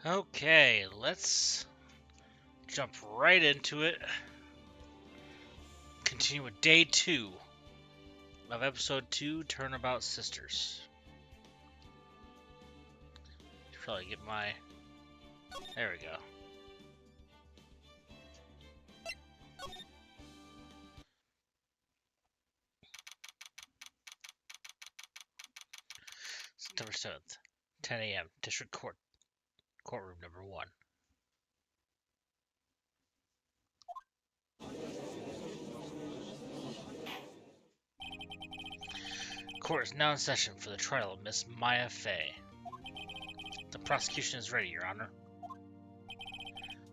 Okay, let's jump right into it. Continue with day 2 of episode 2, Turnabout Sisters. Should probably get my... There we go. September 7th, 10 a.m., District Court, Courtroom number 1. Court is now in session for the trial of Miss Maya Fey. The prosecution is ready, Your Honor.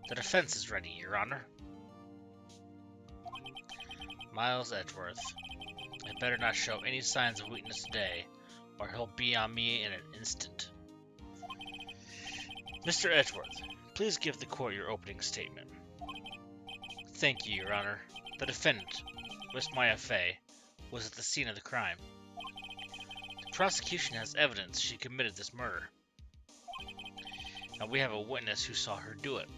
The defense is ready, Your Honor. Miles Edgeworth. I better not show any signs of weakness today, or he'll be on me in an instant. Mr. Edgeworth, please give the court your opening statement. Thank you, Your Honor. The defendant, Miss Maya Fey, was at the scene of the crime. The prosecution has evidence she committed this murder, and we have a witness who saw her do it.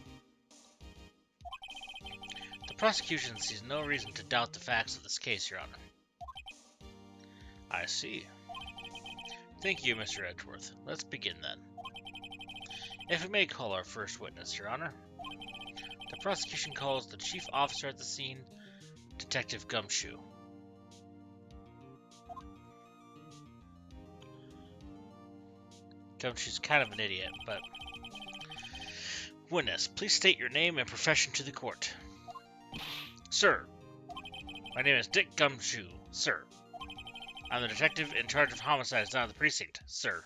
The prosecution sees no reason to doubt the facts of this case, Your Honor. I see. Thank you, Mr. Edgeworth. Let's begin then. If we may call our first witness, Your Honor. The prosecution calls the chief officer at the scene, Detective Gumshoe. Gumshoe's kind of an idiot, but... Witness, please state your name and profession to the court. Sir, my name is Dick Gumshoe, sir. I'm the detective in charge of homicides down at the precinct, sir.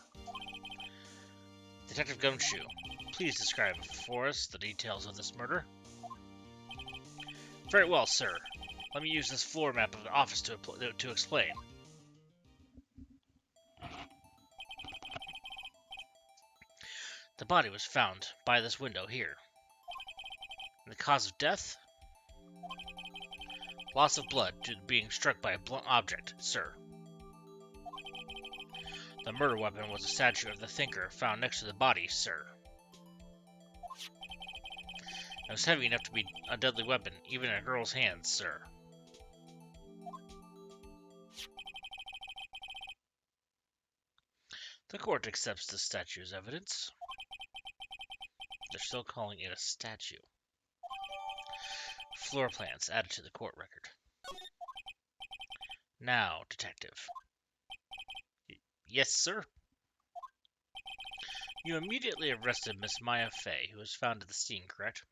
Detective Gumshoe, please describe for us the details of this murder. Very well, sir. Let me use this floor map of the office to explain. The body was found by this window here. And the cause of death? Loss of blood due to being struck by a blunt object, sir. The murder weapon was a statue of the thinker found next to the body, sir. It was heavy enough to be a deadly weapon, even in a girl's hands, sir. The court accepts the statue as evidence. They're still calling it a statue. Floor plans added to the court record. Now, detective. Yes, sir? You immediately arrested Miss Maya Fey, who was found at the scene, correct?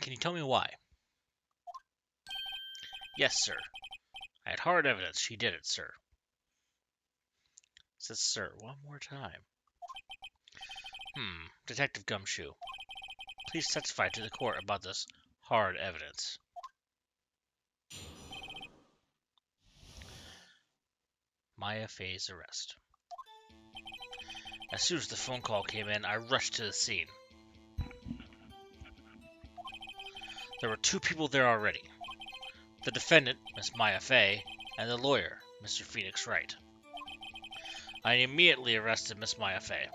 Can you tell me why? Yes, sir. I had hard evidence she did it, sir. Says sir one more time. Detective Gumshoe, please testify to the court about this hard evidence. Maya Fey's arrest. As soon as the phone call came in, I rushed to the scene. There were 2 people there already. The defendant, Miss Maya Fey, and the lawyer, Mr. Phoenix Wright. I immediately arrested Miss Maya Fey.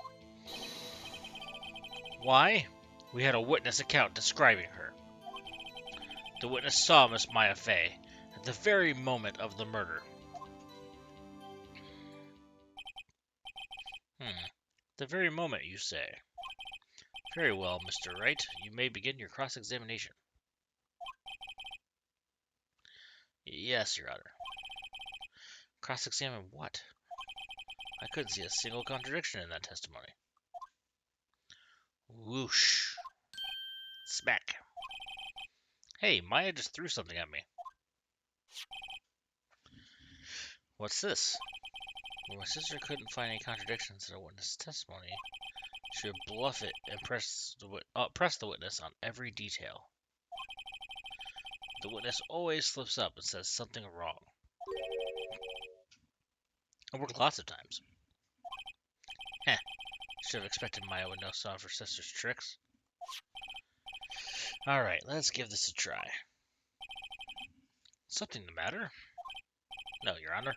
Why? We had a witness account describing her. The witness saw Miss Maya Fey at the very moment of the murder. The very moment, you say? Very well, Mr. Wright. You may begin your cross-examination. Yes, Your Honor. Cross-examine what? I couldn't see a single contradiction in that testimony. Whoosh. Smack. Hey, Maya just threw something at me. What's this? When my sister couldn't find any contradictions in a witness' testimony, she would bluff it and press the witness on every detail. The witness always slips up and says something wrong. It worked lots of times. Should have expected Maya would know some of her sister's tricks. Alright, let's give this a try. Something the matter? No, Your Honor.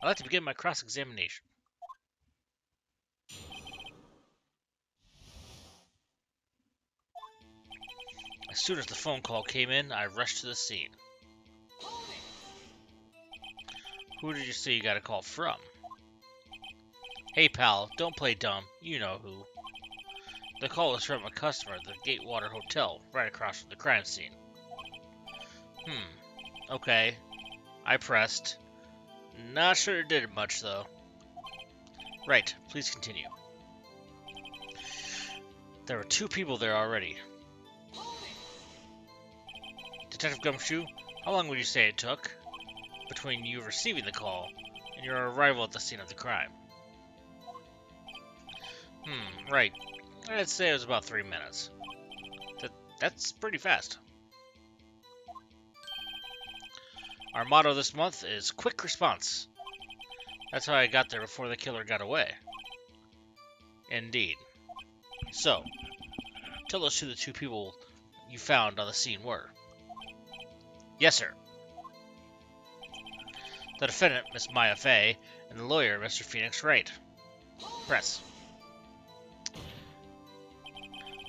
I'd like to begin my cross-examination. As soon as the phone call came in, I rushed to the scene. Who did you say you got a call from? Hey pal, don't play dumb. You know who. The call was from a customer at the Gatewater Hotel, right across from the crime scene. Okay. I pressed. Not sure it did much, though. Right, please continue. There were 2 people there already. Detective Gumshoe, how long would you say it took between you receiving the call and your arrival at the scene of the crime? Right. I'd say it was about 3 minutes. That's pretty fast. Our motto this month is quick response. That's how I got there before the killer got away. Indeed. So, tell us who the 2 people you found on the scene were. Yes, sir. The defendant, Miss Maya Fey, and the lawyer, Mr. Phoenix Wright. Press.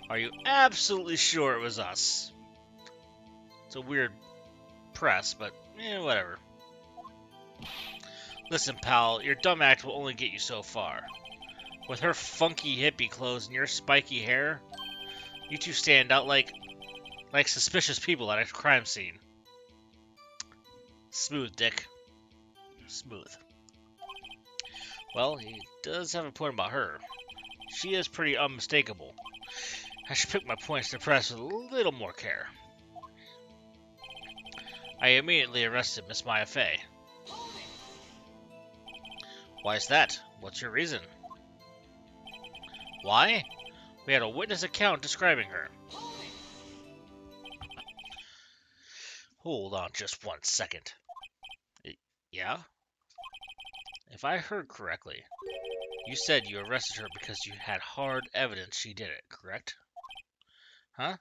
Are you absolutely sure it was us? It's a weird press, but whatever. Listen, pal, your dumb act will only get you so far. With her funky hippie clothes and your spiky hair, you 2 stand out like suspicious people at a crime scene. Smooth, Dick. Smooth. Well, he does have a point about her. She is pretty unmistakable. I should pick my points to press with a little more care. I immediately arrested Miss Maya Fey. Why is that? What's your reason? Why? We had a witness account describing her. Hold on just 1 second. Yeah? If I heard correctly, you said you arrested her because you had hard evidence she did it, correct? Huh?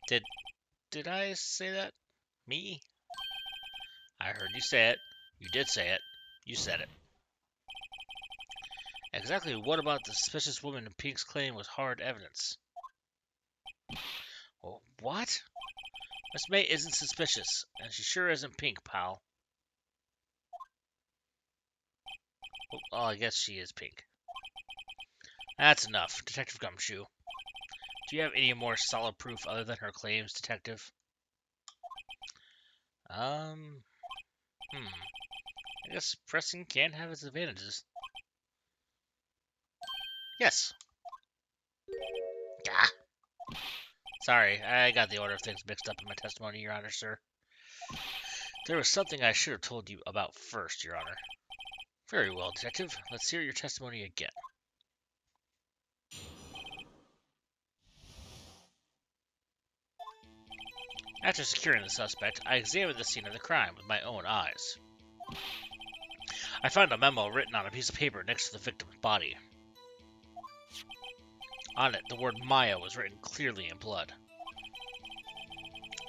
Did I say that? Me? I heard you say it. You did say it. You said it. Exactly what about the suspicious woman in Pink's claim was hard evidence? Well, what? Miss May isn't suspicious, and she sure isn't Pink, pal. Oh, I guess she is Pink. That's enough, Detective Gumshoe. Do you have any more solid proof other than her claims, Detective? I guess pressing can have its advantages. Yes. Gah. Sorry, I got the order of things mixed up in my testimony, Your Honor, sir. There was something I should have told you about first, Your Honor. Very well, Detective. Let's hear your testimony again. After securing the suspect, I examined the scene of the crime with my own eyes. I found a memo written on a piece of paper next to the victim's body. On it, the word Maya was written clearly in blood.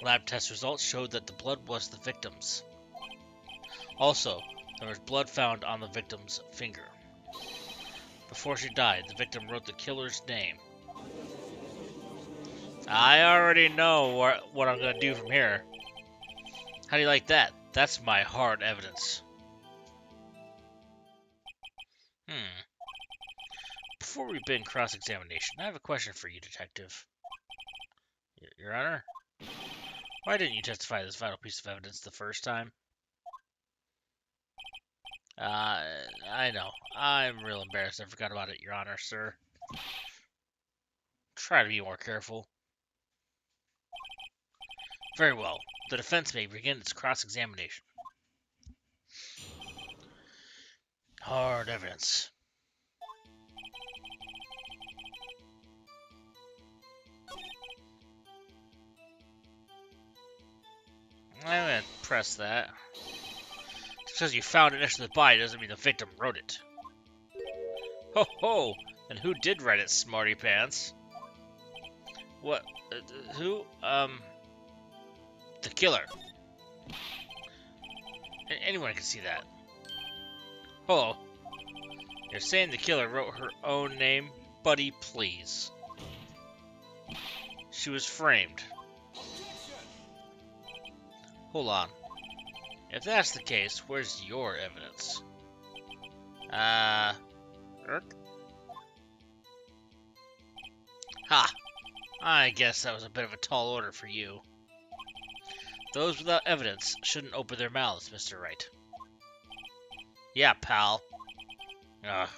Lab test results showed that the blood was the victim's. Also, there was blood found on the victim's finger. Before she died, the victim wrote the killer's name. I already know what I'm going to do from here. How do you like that? That's my hard evidence. Before we begin cross-examination, I have a question for you, Detective. Your Honor? Why didn't you testify this vital piece of evidence the first time? I know. I'm real embarrassed I forgot about it, Your Honor, sir. Try to be more careful. Very well. The defense may begin its cross-examination. Hard evidence. I'm going to press that. Just because you found it next to the body doesn't mean the victim wrote it. Ho ho! And who did write it, smarty pants? What? Who? The killer. Anyone can see that. Oh. You're saying the killer wrote her own name? Buddy, please. She was framed. Hold on. If that's the case, where's your evidence? Ha! I guess that was a bit of a tall order for you. Those without evidence shouldn't open their mouths, Mr. Wright. Yeah, pal. Ugh.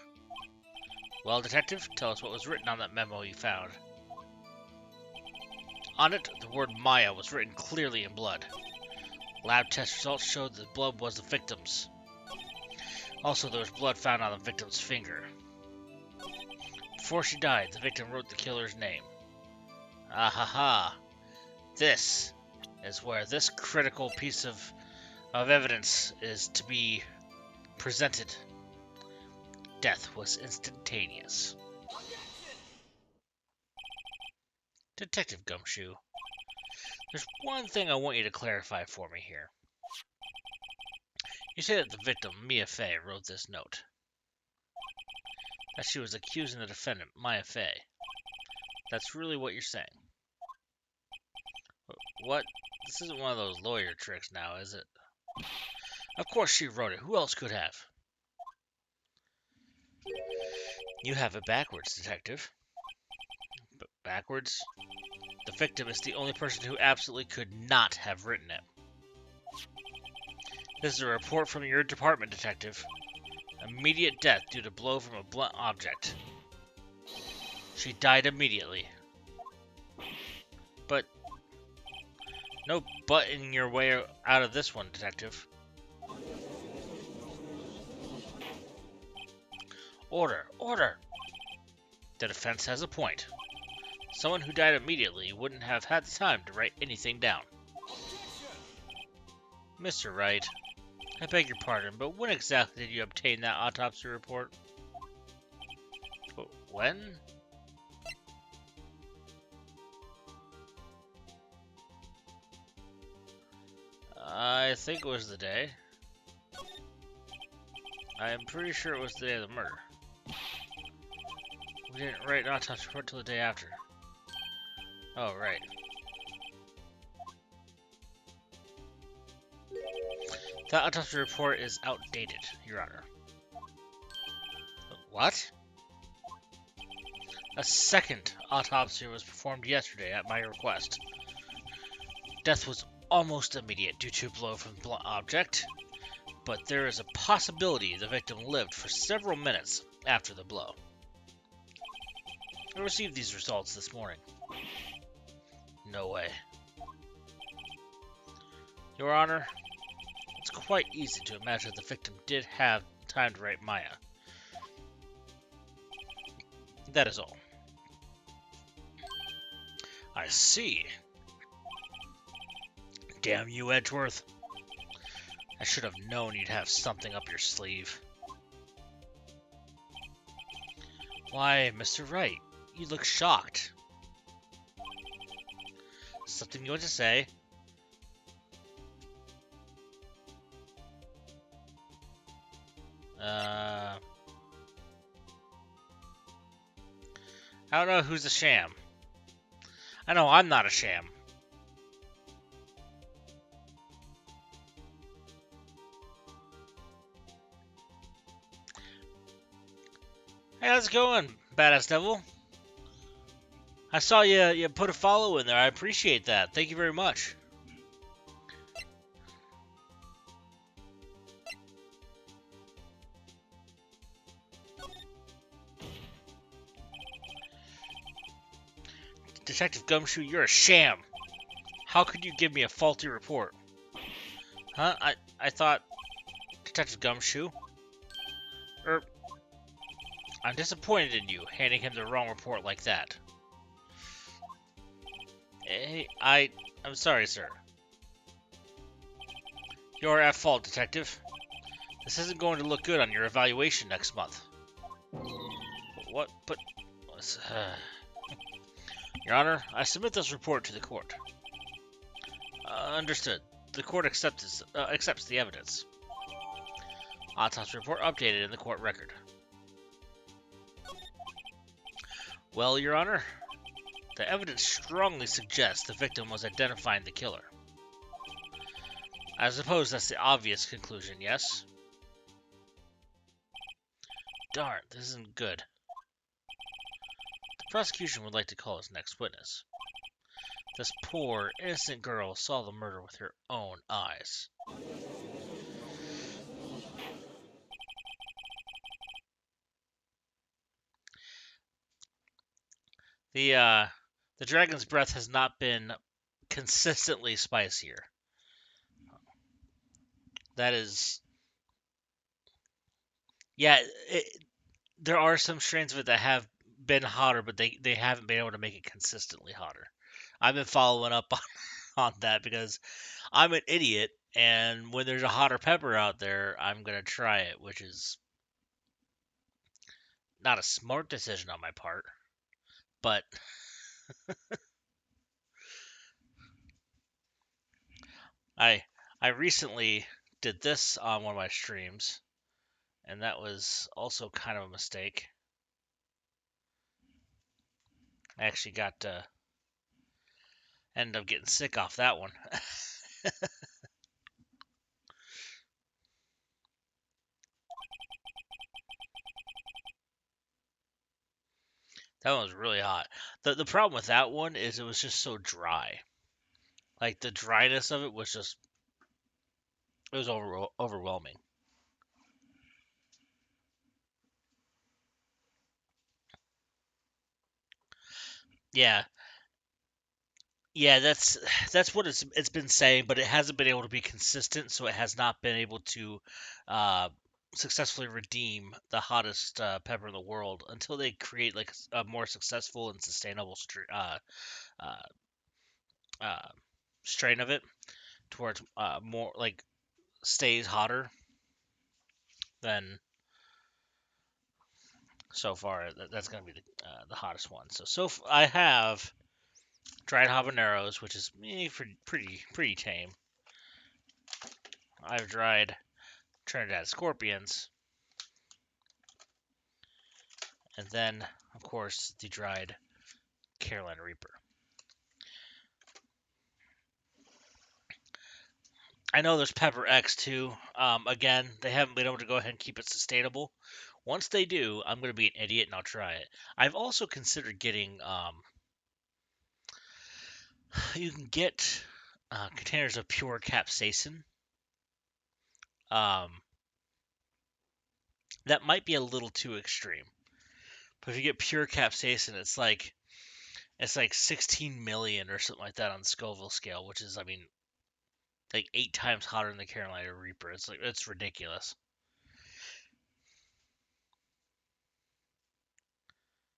Well, Detective, tell us what was written on that memo you found. On it, the word Maya was written clearly in blood. Lab test results showed that the blood was the victim's. Also, there was blood found on the victim's finger. Before she died, the victim wrote the killer's name. Ahaha. This is where this critical piece of evidence is to be presented. Death was instantaneous. Detective Gumshoe, there's one thing I want you to clarify for me here. You say that the victim, Mia Fey, wrote this note. That she was accusing the defendant, Maya Fey. That's really what you're saying. What? This isn't one of those lawyer tricks now, is it? Of course she wrote it. Who else could have? You have it backwards, Detective. But backwards? The victim is the only person who absolutely could not have written it. This is a report from your department, Detective. Immediate death due to blow from a blunt object. She died immediately. But no butting your way out of this one, Detective. Order! Order! The defense has a point. Someone who died immediately wouldn't have had the time to write anything down. Mr. Wright, I beg your pardon, but when exactly did you obtain that autopsy report? When? I think it was the day. I am pretty sure it was the day of the murder. We didn't write an autopsy report till the day after. Oh, right. That autopsy report is outdated, Your Honor. What? A second autopsy was performed yesterday at my request. Death was almost immediate due to a blow from a blunt object, but there is a possibility the victim lived for several minutes after the blow. I received these results this morning. No way. Your Honor, it's quite easy to imagine the victim did have time to write Maya. That is all. I see. Damn you, Edgeworth. I should have known you'd have something up your sleeve. Why, Mr. Wright, you look shocked. Something you want to say? I don't know who's a sham. I know I'm not a sham. Hey, how's it going, Badass Devil? I saw you put a follow in there. I appreciate that. Thank you very much. Detective Gumshoe, you're a sham. How could you give me a faulty report? Huh? I thought... Detective Gumshoe? I'm disappointed in you, handing him the wrong report like that. Hey, I'm sorry, sir. You're at fault, Detective. This isn't going to look good on your evaluation next month. What? But... Your Honor, I submit this report to the court. Understood. The court accepts the evidence. Autopsy report updated in the court record. Well, Your Honor, the evidence strongly suggests the victim was identifying the killer. I suppose that's the obvious conclusion, yes? Darn, this isn't good. The prosecution would like to call his next witness. This poor, innocent girl saw the murder with her own eyes. The dragon's breath has not been consistently spicier. That is, yeah, there are some strains of it that have been hotter, but they haven't been able to make it consistently hotter. I've been following up on that because I'm an idiot, and when there's a hotter pepper out there, I'm gonna try it, which is not a smart decision on my part, but I I recently did this on one of my streams, and that was also kind of a mistake. I actually got ended up getting sick off that one. That one was really hot. The problem with that one is it was just so dry. Like the dryness of it was just it was overwhelming. Yeah, yeah, that's what it's been saying, but it hasn't been able to be consistent, so it has not been able to uh, successfully redeem the hottest pepper in the world until they create like a more successful and sustainable uh, uh, strain of it towards more like stays hotter than so far. That's going to be the hottest one. I have dried habaneros, which is pretty tame. I've dried Trinidad scorpions, and then of course the dried Carolina Reaper. I know there's Pepper X too. Again, they haven't been able to go ahead and keep it sustainable. Once they do, I'm going to be an idiot and I'll try it. I've also considered getting you can get containers of pure capsaicin. Um, that might be a little too extreme. But if you get pure capsaicin, it's like 16 million or something like that on the Scoville scale, which is, I mean, like 8 times hotter than the Carolina Reaper. It's ridiculous.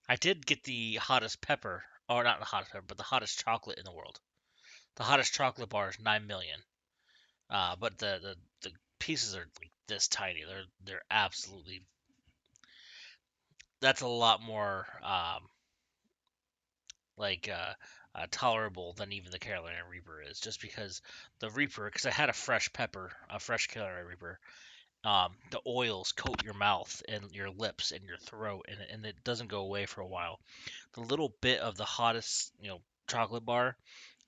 I did get the hottest pepper, or not the hottest pepper, but the hottest chocolate in the world. The hottest chocolate bar is 9 million. But the pieces are like this tiny. They're absolutely. That's a lot more like tolerable than even the Carolina Reaper is, just because the Reaper, because I had a fresh Carolina Reaper. The oils coat your mouth and your lips and your throat, and it doesn't go away for a while. The little bit of the hottest, chocolate bar,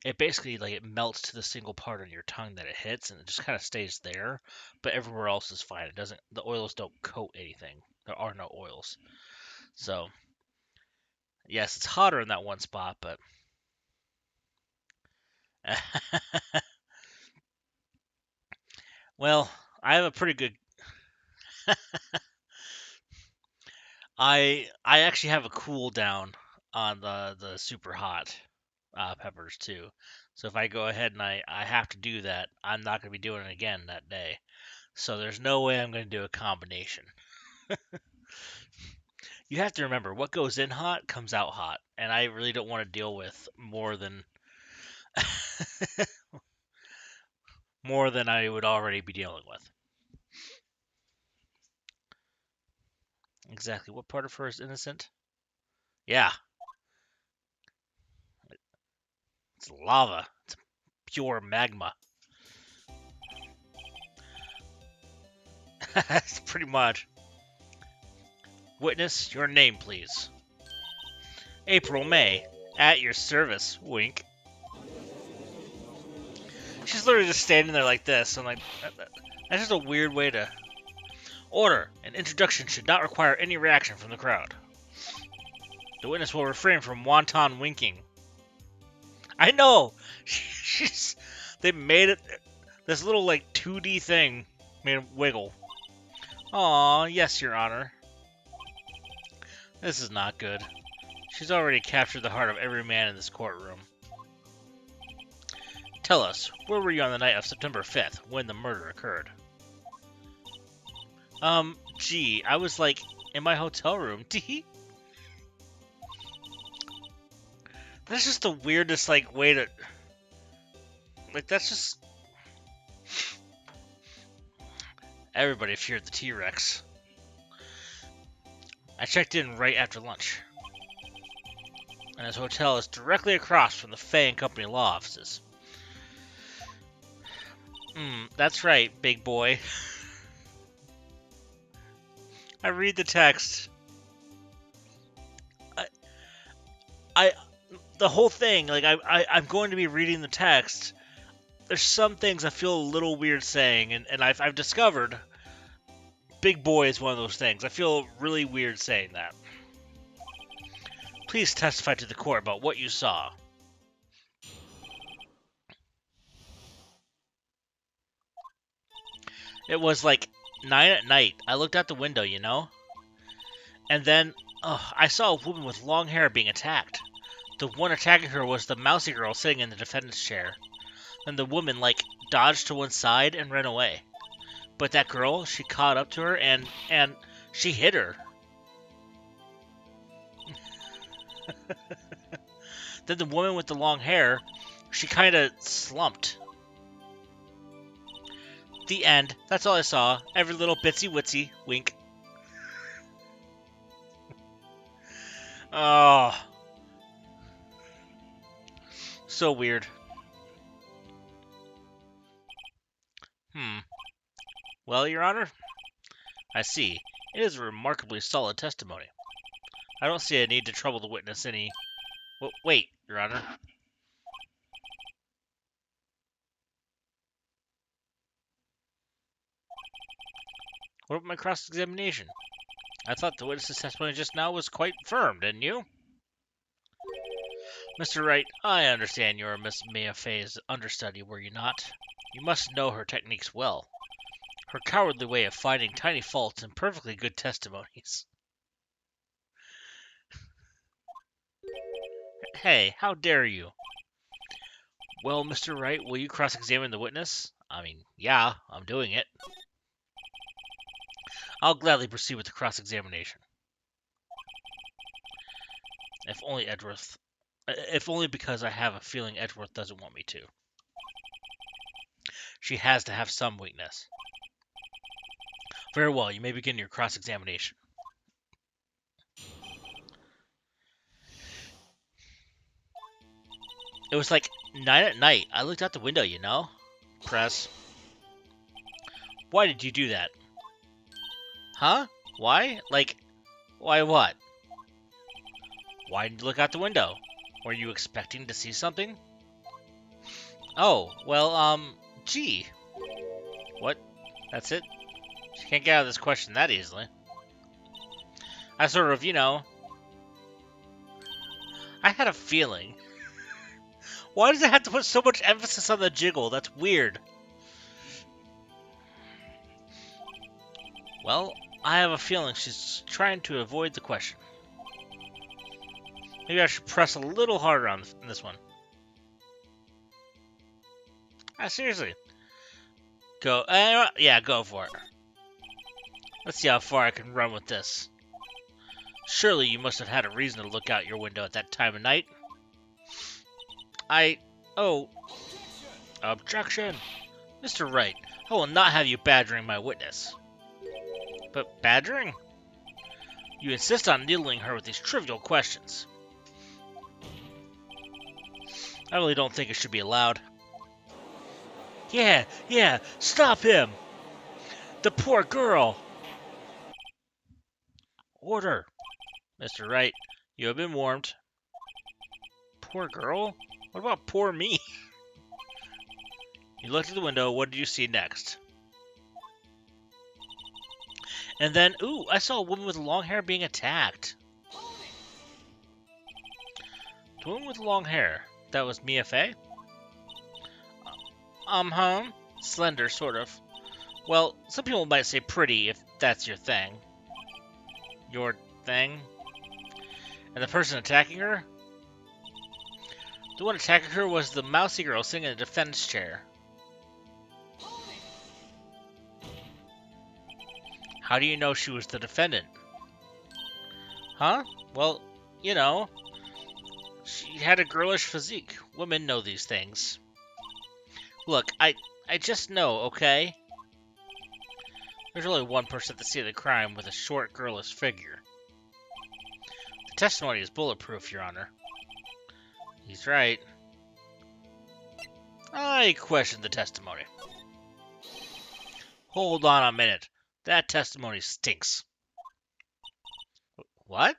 it basically like it melts to the single part on your tongue that it hits, and it just kind of stays there. But everywhere else is fine. It doesn't. The oils don't coat anything. There are no oils. So yes, it's hotter in that one spot, but well, I have a pretty good. I actually have a cooldown on the super hot peppers too. So if I go ahead and I have to do that, I'm not going to be doing it again that day. So there's no way I'm going to do a combination. You have to remember what goes in hot comes out hot, and I really don't want to deal with more than I would already be dealing with. Exactly. What part of her is innocent? Yeah, it's lava. It's pure magma. That's pretty much. Witness, your name, please. April May. At your service. Wink. She's literally just standing there like this. I'm like, that's just a weird way to... Order. An introduction should not require any reaction from the crowd. The witness will refrain from wanton winking. I know! They made it... This little, like, 2D thing made it wiggle. Aw, yes, Your Honor. This is not good. She's already captured the heart of every man in this courtroom. Tell us, where were you on the night of September 5th, when the murder occurred? Gee, I was, like, in my hotel room. That's just the weirdest, like, way to... Like, that's just... Everybody feared the T-Rex. I checked in right after lunch. And his hotel is directly across from the Fay & Company law offices. That's right, big boy. I read the text. The whole thing, like, I'm going to be reading the text. There's some things I feel a little weird saying, and I've discovered big boy is one of those things. I feel really weird saying that. Please testify to the court about what you saw. It was like 9 at night. I looked out the window, you know? And then, I saw a woman with long hair being attacked. The one attacking her was the mousy girl sitting in the defendant's chair. Then the woman, like, dodged to one side and ran away. But that girl, she caught up to her and she hit her. Then the woman with the long hair, she kind of slumped. The end. That's all I saw. Every little bitsy witsy wink. Oh. So weird. Well, Your Honor, I see. It is a remarkably solid testimony. I don't see a need to trouble the witness any... Wait, Your Honor. What about my cross-examination? I thought the witness's testimony just now was quite firm, didn't you? Mr. Wright, I understand you're Miss Mia Fey's understudy, were you not? You must know her techniques well. Her cowardly way of finding tiny faults in perfectly good testimonies. Hey, how dare you? Well, Mr. Wright, will you cross-examine the witness? I mean, yeah, I'm doing it. I'll gladly proceed with the cross-examination. If only because I have a feeling Edgeworth doesn't want me to. She has to have some weakness. Very well, you may begin your cross-examination. It was like 9 at night. I looked out the window, you know? Press. Why did you do that? Huh? Why? Like, why what? Why did you look out the window? Were you expecting to see something? Oh, well, gee. What? That's it? She can't get out of this question that easily. I sort of, you know... I had a feeling. Why does it have to put so much emphasis on the jiggle? That's weird. Well, I have a feeling she's trying to avoid the question. Maybe I should press a little harder on this one. Seriously. Go. Yeah, go for it. Let's see how far I can run with this. Surely you must have had a reason to look out your window at that time of night. Oh. Objection. Mr. Wright, I will not have you badgering my witness. But badgering? You insist on needling her with these trivial questions. I really don't think it should be allowed. Yeah, stop him! The poor girl! Order! Mr. Wright, you have been warned. Poor girl? What about poor me? You looked at the window. What did you see next? And then, ooh, I saw a woman with long hair being attacked. The woman with long hair. That was Mia Fey? Huh? Slender, sort of. Well, some people might say pretty if that's your thing. Your thing? And the person attacking her? The one attacking her was the mousy girl sitting in a defense chair. How do you know she was the defendant? Huh? Well, you know, she had a girlish physique. Women know these things. Look, I just know, okay? There's only one person at the scene of the crime with a short, girlish figure. The testimony is bulletproof, Your Honor. He's right. I question the testimony. Hold on a minute. That testimony stinks. What?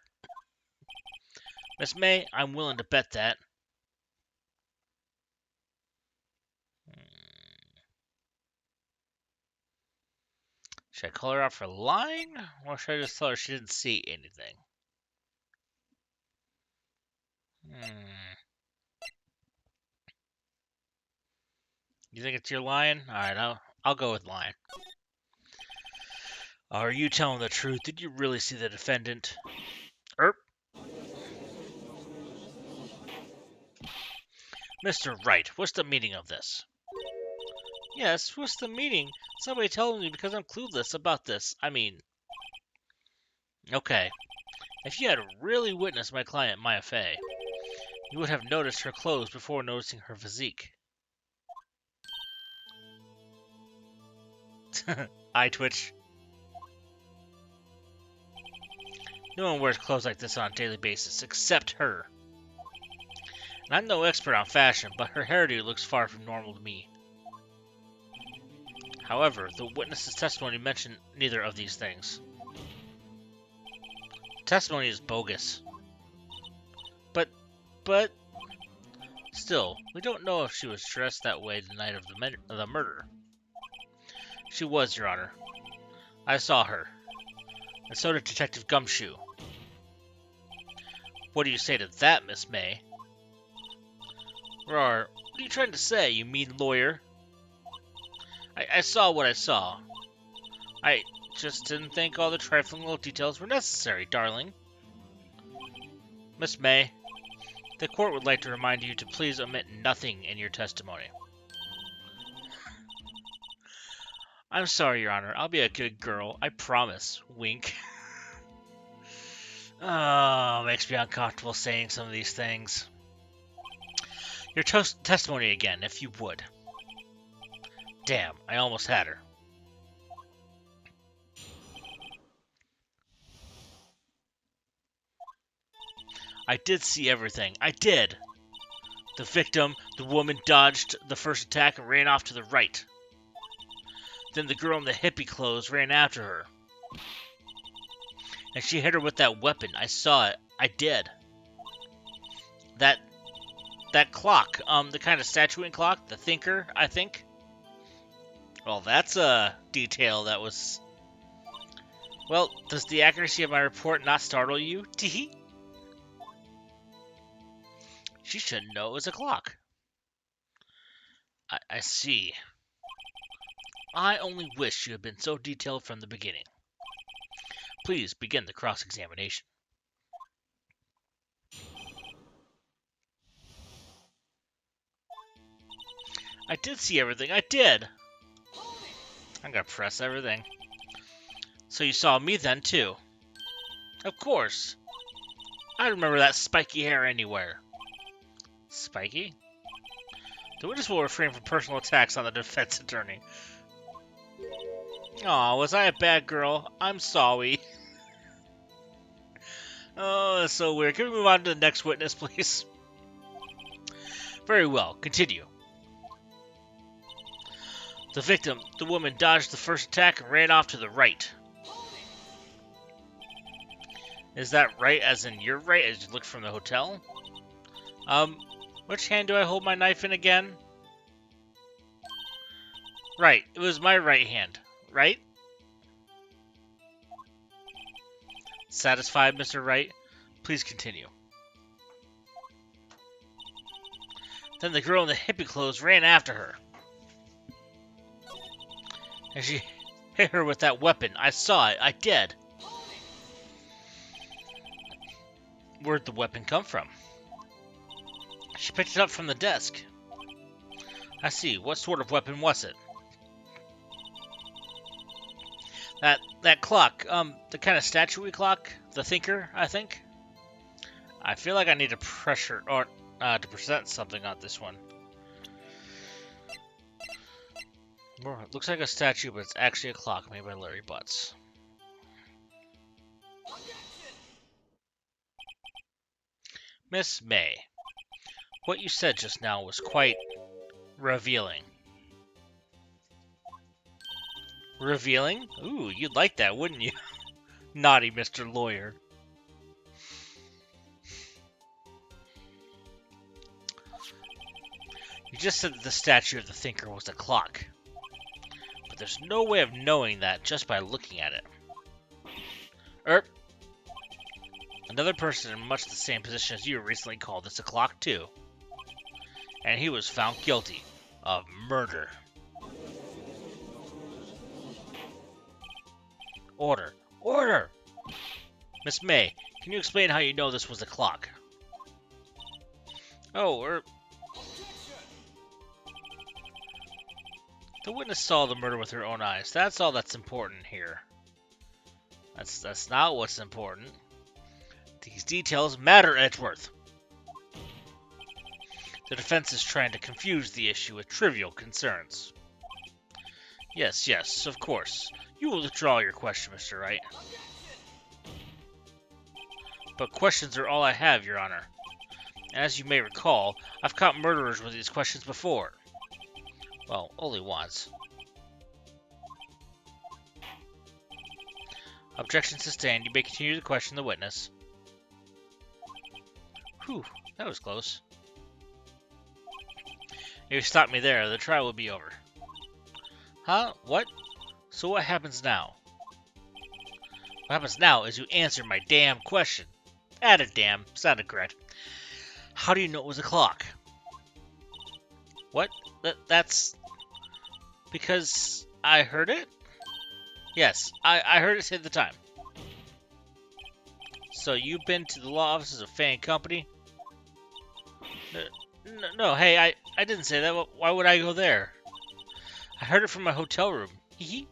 Miss May, I'm willing to bet that. Should I call her out for lying? Or should I just tell her she didn't see anything? You think it's your lying? Alright, I'll go with lying. Are you telling the truth? Did you really see the defendant? Mr. Wright, what's the meaning of this? Yes, what's the meaning? Somebody telling me because I'm clueless about this. I mean... Okay. If you had really witnessed my client, Maya Fey, you would have noticed her clothes before noticing her physique. Eye twitch. No one wears clothes like this on a daily basis, except her. And I'm no expert on fashion, but her hairdo looks far from normal to me. However, the witness's testimony mentioned neither of these things. The testimony is bogus. But... Still, we don't know if she was dressed that way the night of the murder. She was, Your Honor. I saw her. And so did Detective Gumshoe. What do you say to that, Miss May? Rar, what are you trying to say, you mean lawyer? I saw what I saw. I just didn't think all the trifling little details were necessary, darling. Miss May, the court would like to remind you to please omit nothing in your testimony. I'm sorry, Your Honor. I'll be a good girl. I promise. Wink. Oh, makes me uncomfortable saying some of these things. Your testimony again, if you would. Damn, I almost had her. I did see everything. I did. The victim, the woman, dodged the first attack and ran off to the right. Then the girl in the hippie clothes ran after her. And she hit her with that weapon. I saw it. I did. That clock, the kind of statuing clock, the thinker, I think. Well, that's a detail that was... Well, does the accuracy of my report not startle you? Teehee. She shouldn't know it was a clock. I see. I only wish you had been so detailed from the beginning. Please begin the cross-examination. I did see everything. I did. I'm gonna press everything. So you saw me then, too? Of course. I remember that spiky hair anywhere. Spiky? The witness will refrain from personal attacks on the defense attorney. Aw, was I a bad girl? I'm sorry. Oh, that's so weird. Can we move on to the next witness, please? Very well. Continue. The victim, the woman, dodged the first attack and ran off to the right. Is that right as in your right as you look from the hotel? Which hand do I hold my knife in again? Right, it was my right hand, right? Satisfied, Mr. Wright? Please continue. Then the girl in the hippie clothes ran after her. And she hit her with that weapon. I saw it. I did. Where'd the weapon come from? She picked it up from the desk. I see. What sort of weapon was it? That clock. The kind of statuary clock? The thinker, I think? I feel like I need to pressure or to present something on this one. It looks like a statue, but it's actually a clock made by Larry Butts. Miss May, what you said just now was quite revealing. Revealing? Ooh, you'd like that, wouldn't you? Naughty Mr. Lawyer. You just said that the statue of the thinker was a clock. But there's no way of knowing that just by looking at it. Another person in much the same position as you recently called this a clock too. And he was found guilty of murder. Order! Order! Miss May, can you explain how you know this was a clock? Oh, the witness saw the murder with her own eyes. That's all that's important here. That's not what's important. These details matter, Edgeworth. The defense is trying to confuse the issue with trivial concerns. Yes, of course. You will withdraw your question, Mr. Wright. But questions are all I have, Your Honor. As you may recall, I've caught murderers with these questions before. Well, only once. Objection sustained. You may continue to question the witness. Whew, that was close. If you stop me there, the trial will be over. Huh? What? So what happens now? What happens now is you answer my damn question. Added damn. Sounded correct. How do you know it was a clock? What? That's... because I heard it? Yes, I heard it say the time. So you've been to the law offices of Fay & Company? No, hey, I didn't say that. Why would I go there? I heard it from my hotel room. Hee.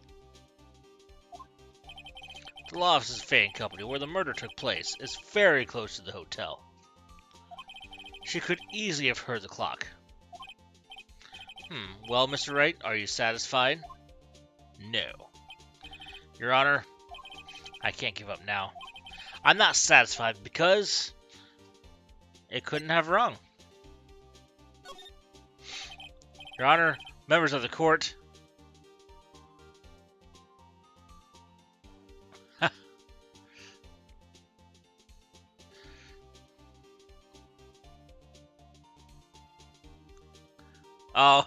The law offices of Fay & Company, where the murder took place, is very close to the hotel. She could easily have heard the clock. Well, Mr. Wright, are you satisfied? No. Your Honor, I can't give up now. I'm not satisfied because it couldn't have wrong. Your Honor, members of the court. Oh.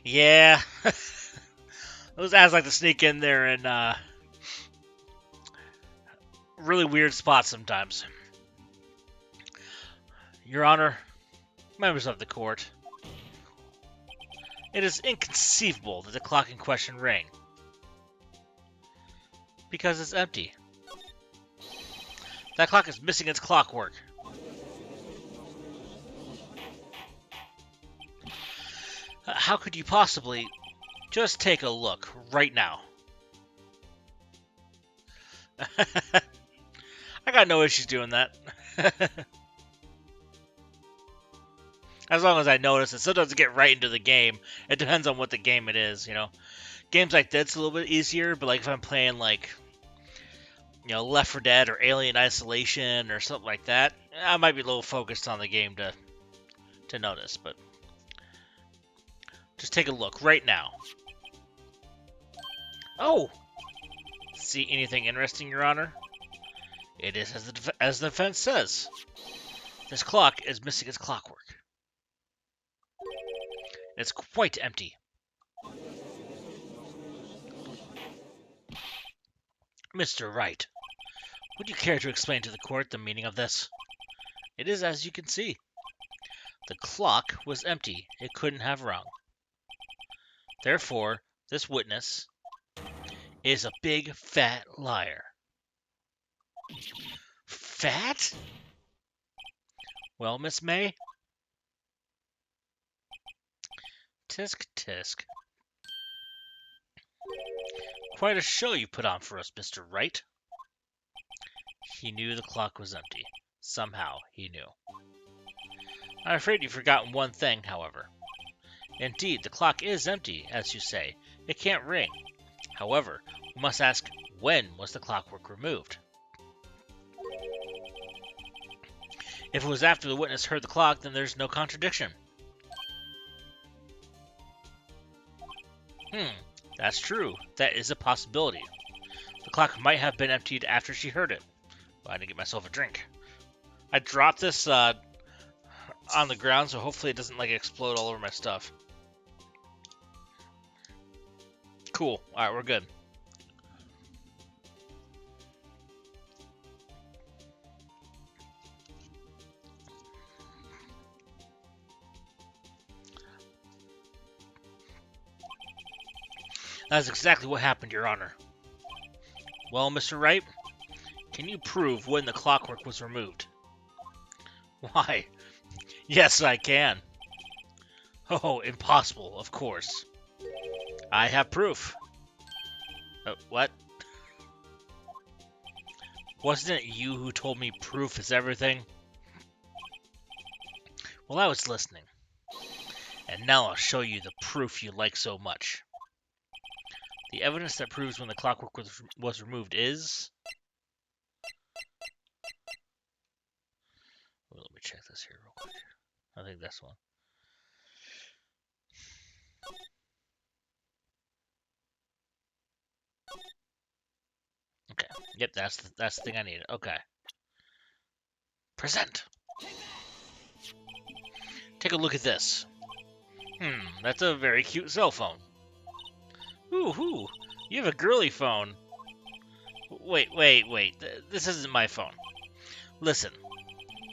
Yeah. Those ads like to sneak in there and really weird spots sometimes. Your Honor, members of the court, it is inconceivable that the clock in question rang. Because it's empty. That clock is missing its clockwork. How could you possibly... Just take a look right now. I got no issues doing that. As long as I notice it. Sometimes I get right into the game. It depends on what the game it is, you know. Games like that's a little bit easier, but like if I'm playing like, you know, Left 4 Dead or Alien Isolation or something like that, I might be a little focused on the game to notice, but just take a look right now. Oh! See anything interesting, Your Honor? It is as the defense says. This clock is missing its clockwork. It's quite empty. Mr. Wright, would you care to explain to the court the meaning of this? It is as you can see. The clock was empty. It couldn't have rung. Therefore, this witness is a big, fat liar. Fat? Well, Miss May? Tisk, tisk. Quite a show you put on for us, Mr. Wright. He knew the clock was empty. Somehow, he knew. I'm afraid you've forgotten one thing, however. Indeed, the clock is empty, as you say. It can't ring. However, we must ask, when was the clockwork removed? If it was after the witness heard the clock, then there's no contradiction. That's true. That is a possibility. The clock might have been emptied after she heard it. Well, I didn't get myself a drink. I dropped this on the ground, so hopefully it doesn't like explode all over my stuff. Cool. Alright, we're good. That's exactly what happened, Your Honor. Well, Mr. Wright, can you prove when the clockwork was removed? Why, yes, I can. Oh, impossible, of course. I have proof. What? Wasn't it you who told me proof is everything? Well, I was listening. And now I'll show you the proof you like so much. The evidence that proves when the clockwork was removed is... Well, let me check this here real quick. I think that's one. Okay. Yep, that's the thing I needed. Okay. Present. Take a look at this. That's a very cute cell phone. Ooh, you have a girly phone. Wait. This isn't my phone. Listen,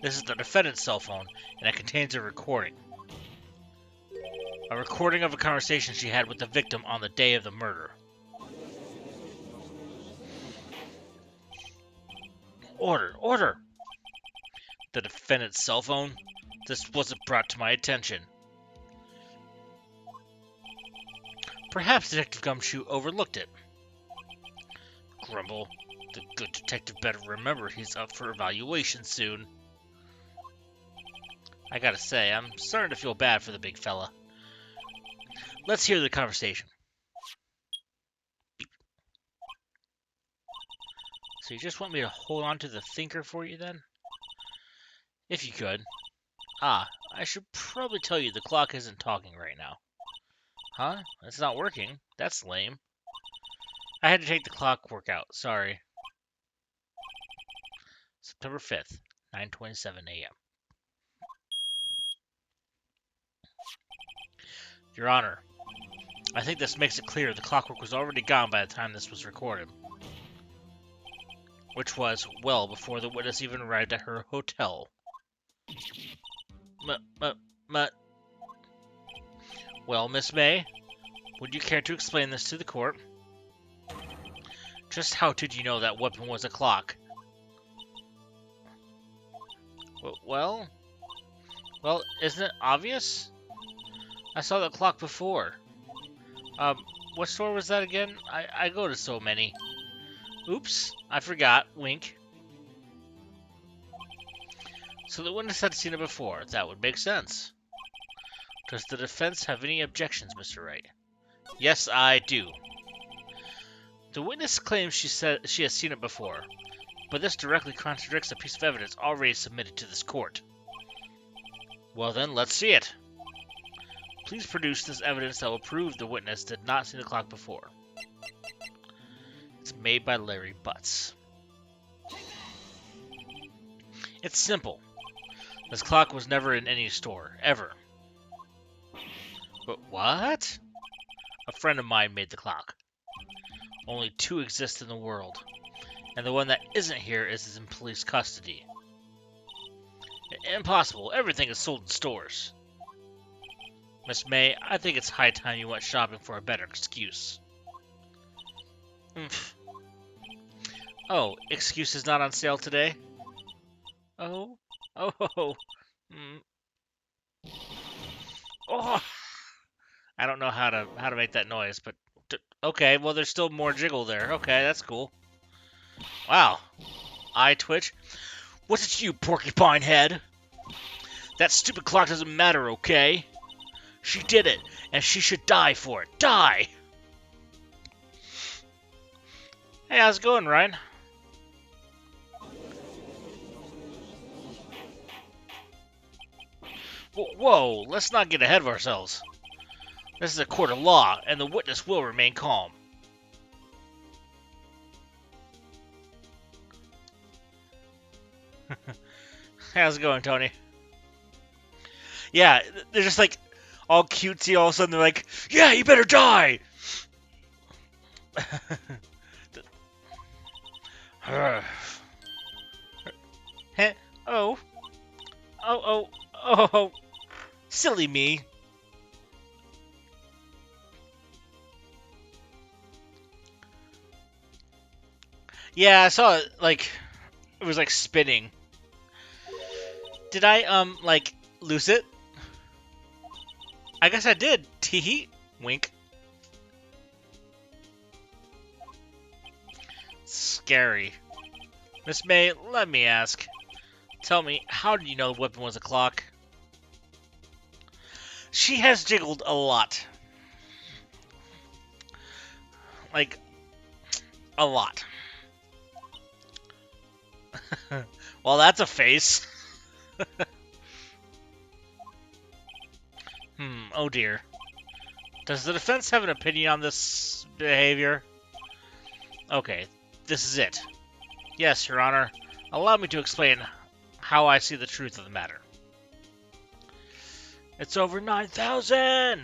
this is the defendant's cell phone, and it contains a recording. A recording of a conversation she had with the victim on the day of the murder. Order! The defendant's cell phone? This wasn't brought to my attention. Perhaps Detective Gumshoe overlooked it. Grumble. The good detective better remember he's up for evaluation soon. I gotta say, I'm starting to feel bad for the big fella. Let's hear the conversation. So you just want me to hold on to the thinker for you then? If you could. I should probably tell you the clock isn't talking right now. Huh? It's not working. That's lame. I had to take the clockwork out. Sorry. September 5th, 9:27 a.m. Your Honor, I think this makes it clear the clockwork was already gone by the time this was recorded. Which was well before the witness even arrived at her hotel. Well, Miss May, would you care to explain this to the court? Just how did you know that weapon was a clock? Well, isn't it obvious? I saw the clock before. What store was that again? I go to so many. Oops, I forgot. Wink. So the witness had seen it before. That would make sense. Does the defense have any objections, Mr. Wright? Yes, I do. The witness claims she has seen it before, but this directly contradicts a piece of evidence already submitted to this court. Well then, let's see it. Please produce this evidence that will prove the witness did not see the clock before. It's made by Larry Butts. It's simple. This clock was never in any store, ever. But what? A friend of mine made the clock. Only 2 exist in the world, and the one that isn't here is in police custody. Impossible. Everything is sold in stores. Miss May, I think it's high time you went shopping for a better excuse. Oh, excuse is not on sale today? Oh. Oh. Oh. I don't know how to make that noise, but okay, well there's still more jiggle there. Okay, that's cool. Wow. Eye twitch. What's it to you, porcupine head? That stupid clock doesn't matter, okay? She did it, and she should die for it. Die! Hey, how's it going, Ryan? Whoa, let's not get ahead of ourselves. This is a court of law, and the witness will remain calm. How's it going, Tony? Yeah, they're just like all cutesy. All of a sudden, they're like, "Yeah, you better die." Oh, silly me. Yeah, I saw it. Like, it was like spinning. Did I like lose it? I guess I did. Tee wink. Scary. Miss May, let me ask. Tell me, how did you know the weapon was a clock? She has jiggled a lot. Like, a lot. Well, that's a face. Oh dear. Does the defense have an opinion on this behavior? Okay, this is it. Yes, Your Honor. Allow me to explain how I see the truth of the matter. It's over 9,000!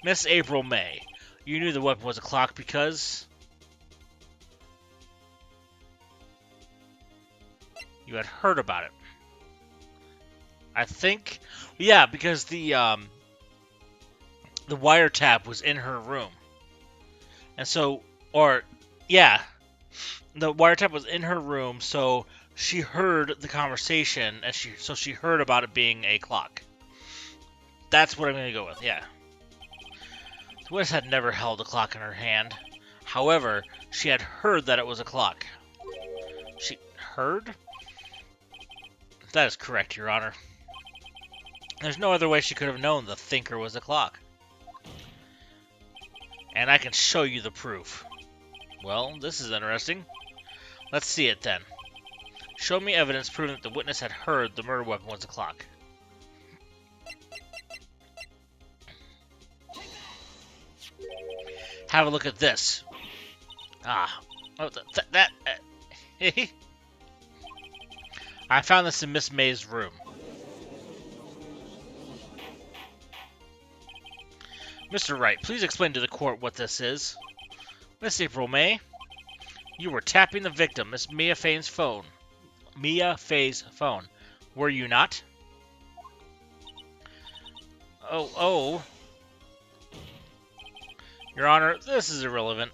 Miss April May, you knew the weapon was a clock because you had heard about it. I think, yeah, because the wiretap was in her room, and so, yeah, the wiretap was in her room, so she heard the conversation, and she heard about it being a clock. That's what I'm gonna go with. Yeah. The witness had never held a clock in her hand. However, she had heard that it was a clock. She heard? That is correct, Your Honor. There's no other way she could have known the thinker was a clock. And I can show you the proof. Well, this is interesting. Let's see it then. Show me evidence proving that the witness had heard the murder weapon was a clock. Have a look at this. I found this in Miss May's room. Mr. Wright, please explain to the court what this is. Miss April May, you were tapping the victim, Miss Mia Faye's phone. Mia Faye's phone. Were you not? Oh. Your Honor, this is irrelevant.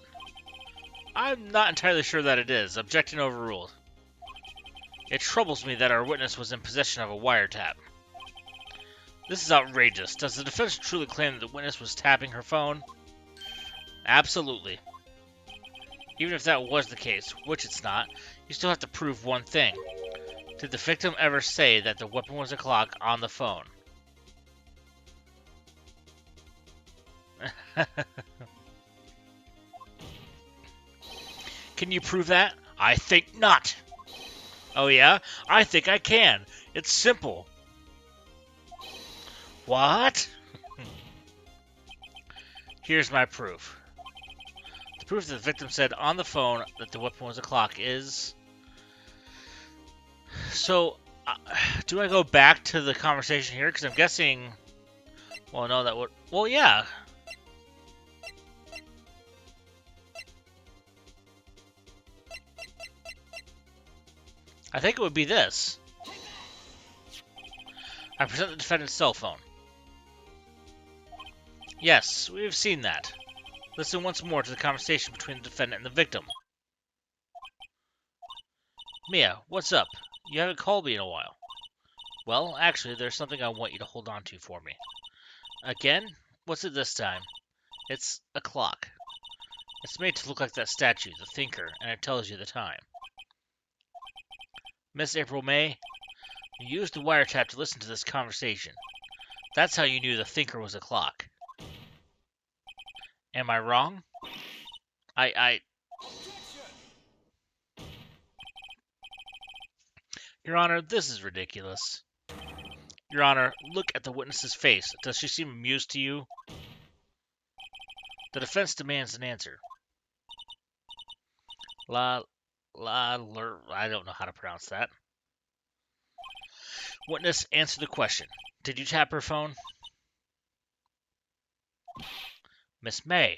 I'm not entirely sure that it is. Objection overruled. It troubles me that our witness was in possession of a wiretap. This is outrageous. Does the defense truly claim that the witness was tapping her phone? Absolutely. Even if that was the case, which it's not, you still have to prove one thing. Did the victim ever say that the weapon was a clock on the phone? Can you prove that? I think not. Oh yeah? I think I can. It's simple. What? Here's my proof. The proof that the victim said on the phone that the weapon was a clock is... So, do I go back to the conversation here? Because I'm guessing... Well, no, that would... Well, yeah. I think it would be this. I present the defendant's cell phone. Yes, we've seen that. Listen once more to the conversation between the defendant and the victim. Mia, what's up? You haven't called me in a while. Well, actually, there's something I want you to hold on to for me. Again? What's it this time? It's a clock. It's made to look like that statue, the Thinker, and it tells you the time. Miss April May, you used the wiretap to listen to this conversation. That's how you knew the Thinker was a clock. Am I wrong? Your Honor, this is ridiculous. Your Honor, look at the witness's face. Does she seem amused to you? The defense demands an answer. I don't know how to pronounce that. Witness, answer the question. Did you tap her phone? Miss May.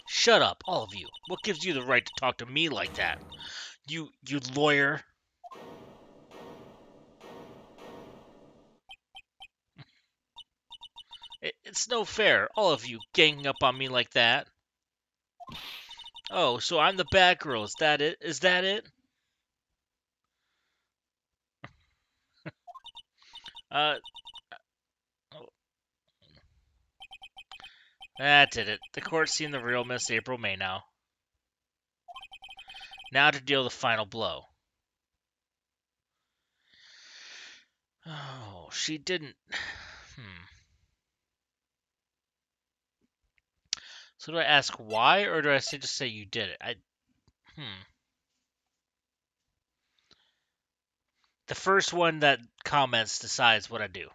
Shut up, all of you. What gives you the right to talk to me like that? You lawyer. It's no fair, all of you ganging up on me like that. Oh, so I'm the bad girl, is that it? Is that it? That did it. The court's seen the real Miss April May now. Now to deal the final blow. Oh, she didn't... So do I ask why, or do I just say you did it? The first one that comments decides what I do.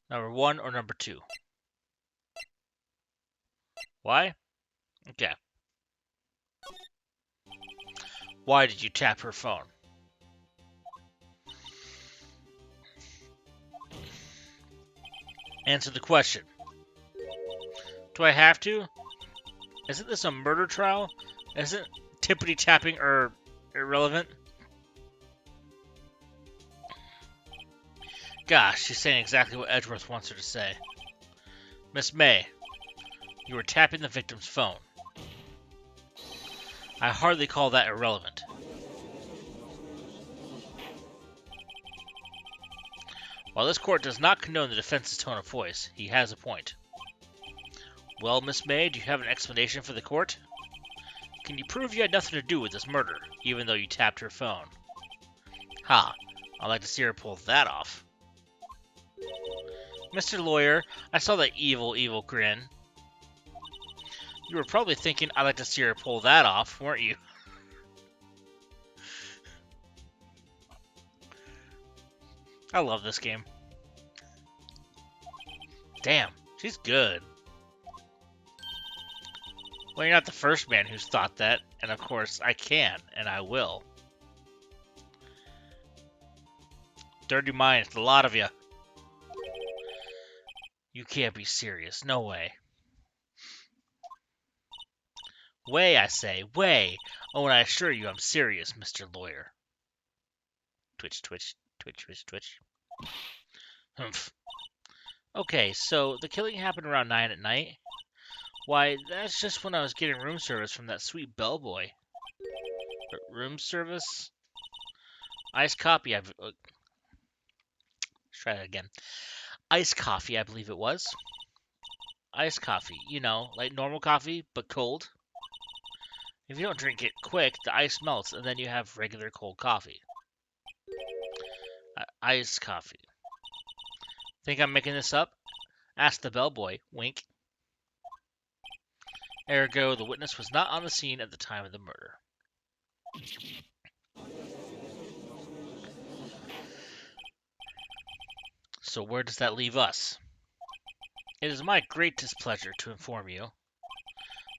Number 1 or number 2? Why? Okay. Why did you tap her phone? Answer the question. Do I have to? Isn't this a murder trial? Isn't tippity-tapping irrelevant? Gosh, she's saying exactly what Edgeworth wants her to say. Miss May, you were tapping the victim's phone. I hardly call that irrelevant. While this court does not condone the defense's tone of voice, he has a point. Well, Miss May, do you have an explanation for the court? Can you prove you had nothing to do with this murder, even though you tapped her phone? Ha, I'd like to see her pull that off. Mr. Lawyer, I saw that evil grin. You were probably thinking I'd like to see her pull that off, weren't you? I love this game. Damn, she's good. Well, you're not the first man who's thought that, and of course, I can, and I will. Dirty minds, a lot of you. You can't be serious, no way. Way, I say, way. Oh, and I assure you I'm serious, Mr. Lawyer. Twitch, twitch, twitch, twitch, twitch. Humph. Okay, so the killing happened around 9 at night. Why, that's just when I was getting room service from that sweet bellboy. Room service? Iced coffee, let's try that again. Iced coffee, I believe it was. Iced coffee, you know, like normal coffee, but cold. If you don't drink it quick, the ice melts, and then you have regular cold coffee. Iced coffee. Think I'm making this up? asked the bellboy. Wink. Ergo, the witness was not on the scene at the time of the murder. So where does that leave us? It is my great displeasure to inform you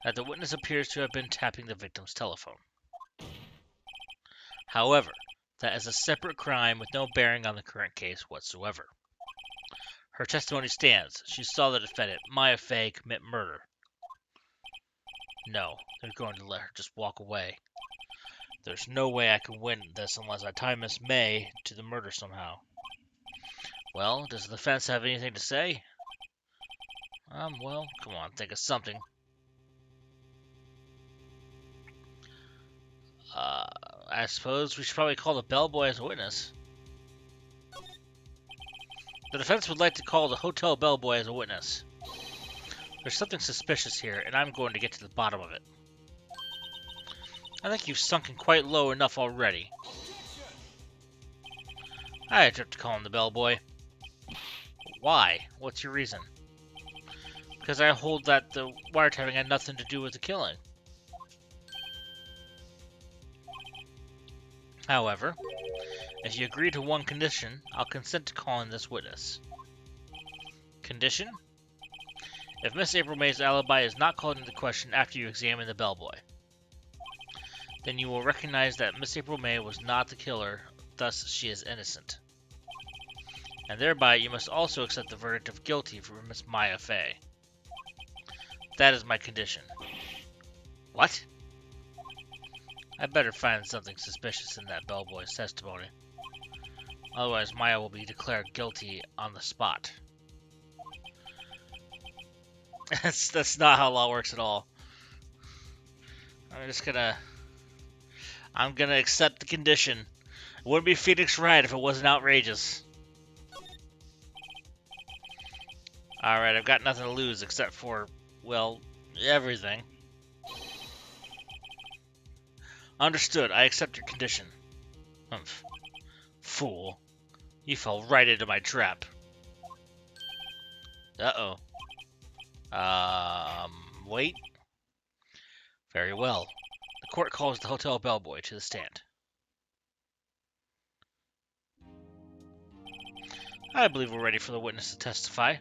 that the witness appears to have been tapping the victim's telephone. However, that is a separate crime with no bearing on the current case whatsoever. Her testimony stands. She saw the defendant, Maya Fey, commit murder. No, they're going to let her just walk away. There's no way I can win this unless I tie Miss May to the murder somehow. Well, does the defense have anything to say? Well, come on, think of something. I suppose we should probably call the bellboy as a witness. The defense would like to call the hotel bellboy as a witness. There's something suspicious here, and I'm going to get to the bottom of it. I think you've sunken quite low enough already. I attempt to call him the bellboy. Why? What's your reason? Because I hold that the wiretapping had nothing to do with the killing. However, if you agree to one condition, I'll consent to calling this witness. Condition? If Miss April May's alibi is not called into question after you examine the bellboy, then you will recognize that Miss April May was not the killer, thus she is innocent. And thereby you must also accept the verdict of guilty for Miss Maya Fey. That is my condition. What? I better find something suspicious in that bellboy's testimony. Otherwise, Maya will be declared guilty on the spot. That's not how law works at all. I'm gonna accept the condition. It wouldn't be Phoenix Wright if it wasn't outrageous. Alright, I've got nothing to lose except for, well, everything. Understood, I accept your condition. Humph. Fool. You fell right into my trap. Uh-oh. Wait. Very well. The court calls the hotel bellboy to the stand. I believe we're ready for the witness to testify.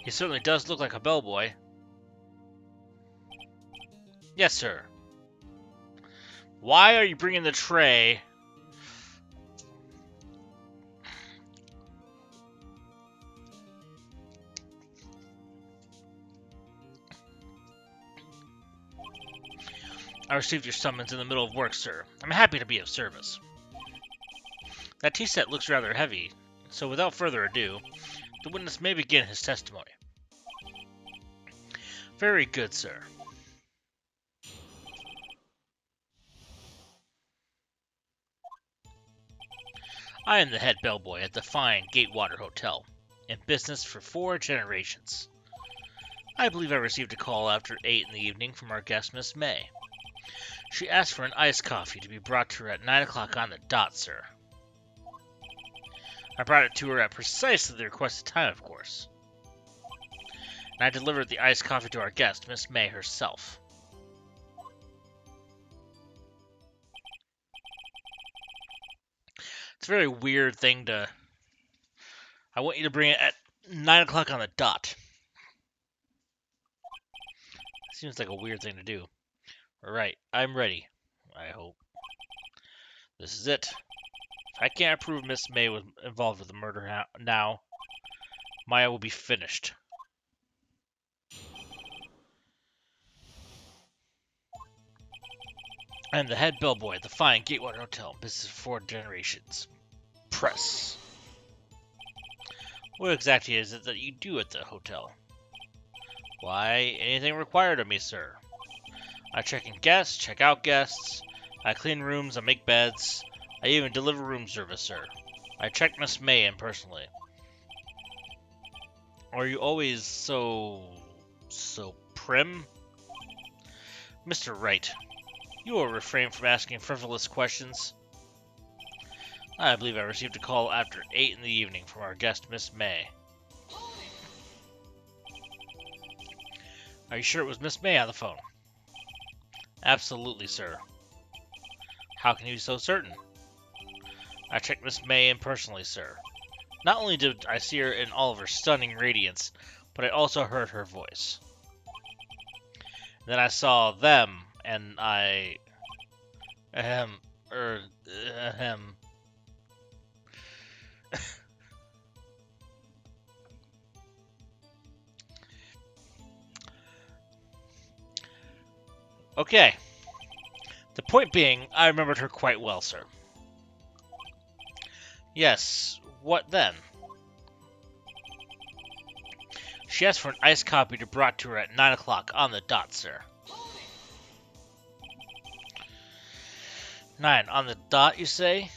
He certainly does look like a bellboy. Yes, sir. Why are you bringing the tray? I received your summons in the middle of work, sir. I'm happy to be of service. That tea set looks rather heavy, so without further ado, the witness may begin his testimony. Very good, sir. I am the head bellboy at the fine Gatewater Hotel, in business for 4 generations. I believe I received a call after 8 in the evening from our guest, Miss May. She asked for an iced coffee to be brought to her at 9 o'clock on the dot, sir. I brought it to her at precisely the requested time, of course. And I delivered the iced coffee to our guest, Miss May herself. It's a very weird thing to... I want you to bring it at 9 o'clock on the dot. Seems like a weird thing to do. Alright, I'm ready. I hope. This is it. If I can't prove Miss May was involved with the murder now, Maya will be finished. I am the head bellboy at the fine Gatewater Hotel, business for 4 generations. Press. What exactly is it that you do at the hotel? Why, anything required of me, sir. I check in guests, check out guests. I clean rooms, I make beds. I even deliver room service, sir. I check Miss May in personally. Are you always so prim? Mr. Wright, you will refrain from asking frivolous questions. I believe I received a call after 8 in the evening from our guest, Miss May. Are you sure it was Miss May on the phone? Absolutely, sir. How can you be so certain? I checked Miss May in personally, sir. Not only did I see her in all of her stunning radiance, but I also heard her voice. Then I saw them, and I... Ahem. Ahem. Okay. The point being, I remembered her quite well, sir. Yes, what then? She asked for an iced coffee to be brought to her at 9 o'clock on the dot, sir. 9 on the dot, you say?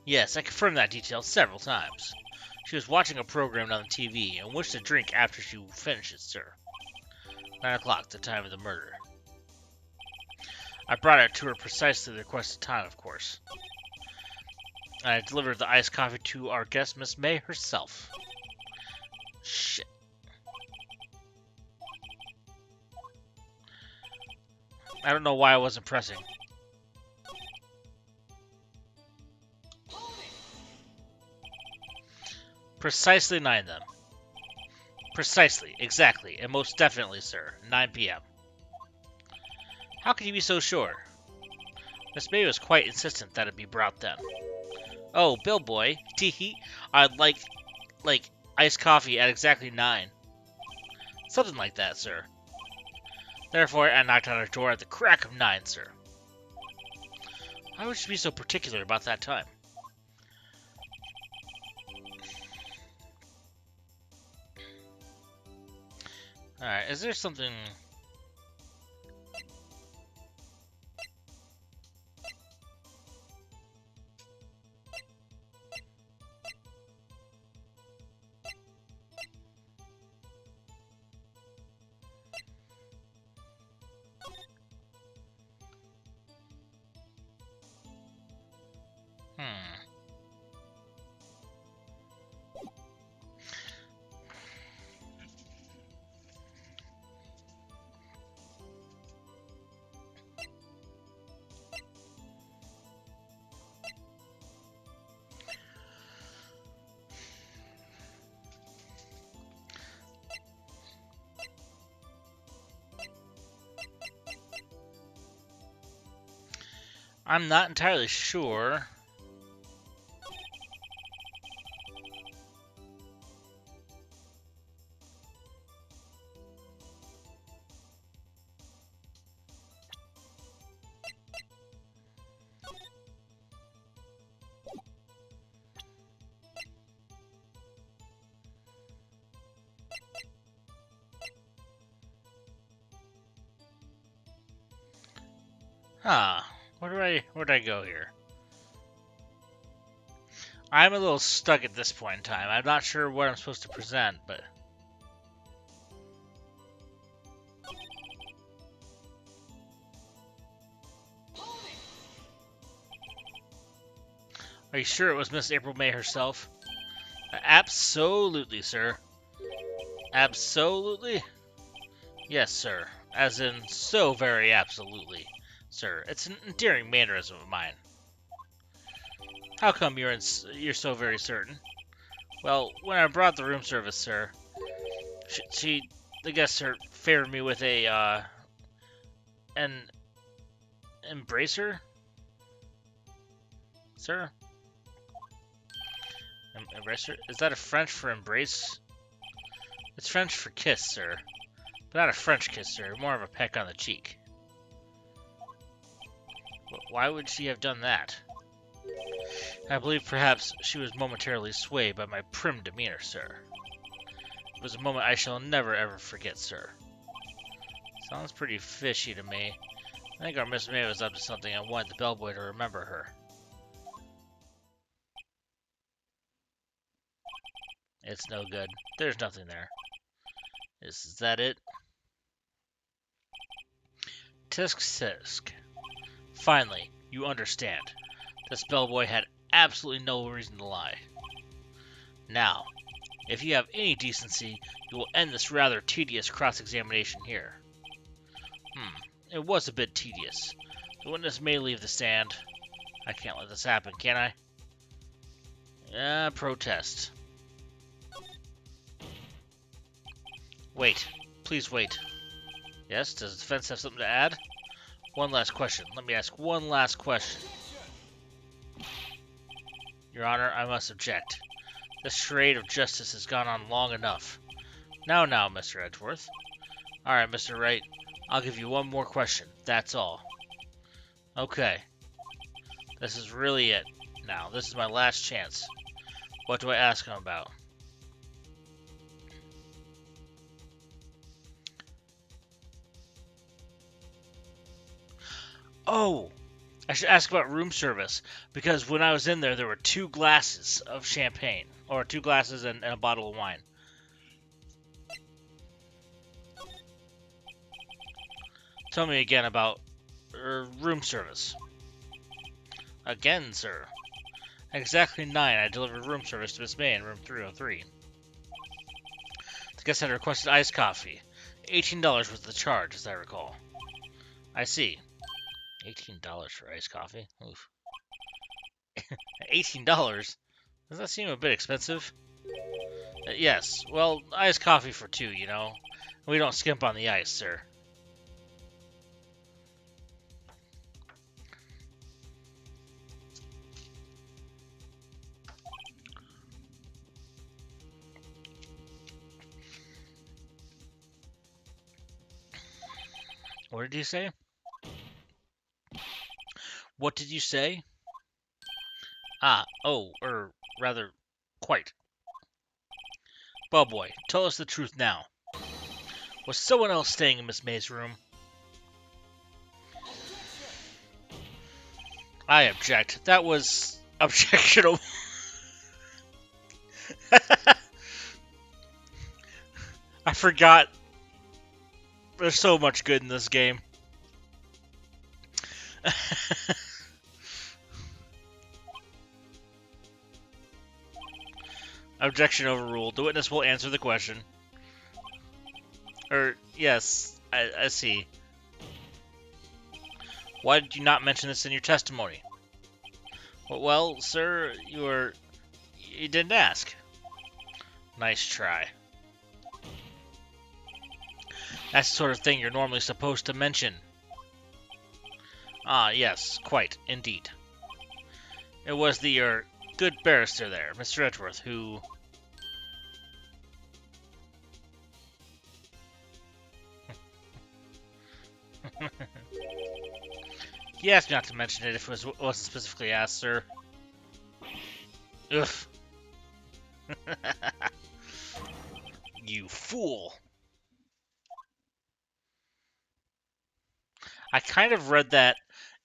Yes, I confirmed that detail several times. She was watching a program on the TV and wished to drink after she finished it, sir. 9 o'clock, the time of the murder. I brought it to her precisely the requested time, of course. And I delivered the iced coffee to our guest, Miss May herself. Shit. I don't know why I wasn't pressing. Precisely 9 then. Precisely, exactly, and most definitely, sir. 9 p.m. How can you be so sure? Miss May was quite insistent that it be brought then. Oh, Bill boy, teehee, I'd like iced coffee at exactly 9. Something like that, sir. Therefore, I knocked on her door at the crack of 9, sir. Why would she be so particular about that time? Alright, is there something... I'm not entirely sure. Huh. Where'd I go here? I'm a little stuck at this point in time. I'm not sure what I'm supposed to present, but... Are you sure it was Miss April May herself? Absolutely, sir. Absolutely? Yes, sir. As in, so very absolutely, sir. It's an endearing mannerism of mine. How come you're so very certain? Well, when I brought the room service, sir, the guest, sir, favored me with an embracer, sir. Embracer? Is that a French for embrace? It's French for kiss, sir. But not a French kiss, sir. More of a peck on the cheek. Why would she have done that? I believe perhaps she was momentarily swayed by my prim demeanor, sir. It was a moment I shall never ever forget, sir. Sounds pretty fishy to me. I think our Miss May was up to something and wanted the bellboy to remember her. It's no good. There's nothing there. Is that it? Tisk tisk. Finally, you understand. This bellboy had absolutely no reason to lie. Now, If you have any decency, you will end this rather tedious cross-examination here. It was a bit tedious. The witness may leave the stand. I can't let this happen, can I? Protest. Wait. Please wait. Yes, does the defense have something to add? One last question. Let me ask one last question. Your Honor, I must object. This charade of justice has gone on long enough. Now, Mr. Edgeworth. Alright, Mr. Wright. I'll give you one more question. That's all. Okay. This is really it. Now, this is my last chance. What do I ask him about? Oh! I should ask about room service, because when I was in there, there were 2 glasses of champagne. Or 2 glasses and a bottle of wine. Tell me again about room service. Again, sir. At exactly 9, I delivered room service to Miss May in room 303. The guest had requested iced coffee. $18 was the charge, as I recall. I see. $18 for iced coffee? Oof. $18? Does that seem a bit expensive? Yes. Well, iced coffee for 2, you know. We don't skimp on the ice, sir. What did you say? What did you say? Rather, quite. Bellboy, tell us the truth now. Was someone else staying in Miss May's room? I object. That was objectionable. I forgot. There's so much good in this game. Objection overruled. The witness will answer the question. Yes, I see. Why did you not mention this in your testimony? Well, sir, you didn't ask. Nice try. That's the sort of thing you're normally supposed to mention. Ah, yes, quite, indeed. It was the, good barrister there, Mr. Edgeworth, who... He asked me not to mention it if it wasn't specifically asked, sir. Ugh. You fool. I kind of read that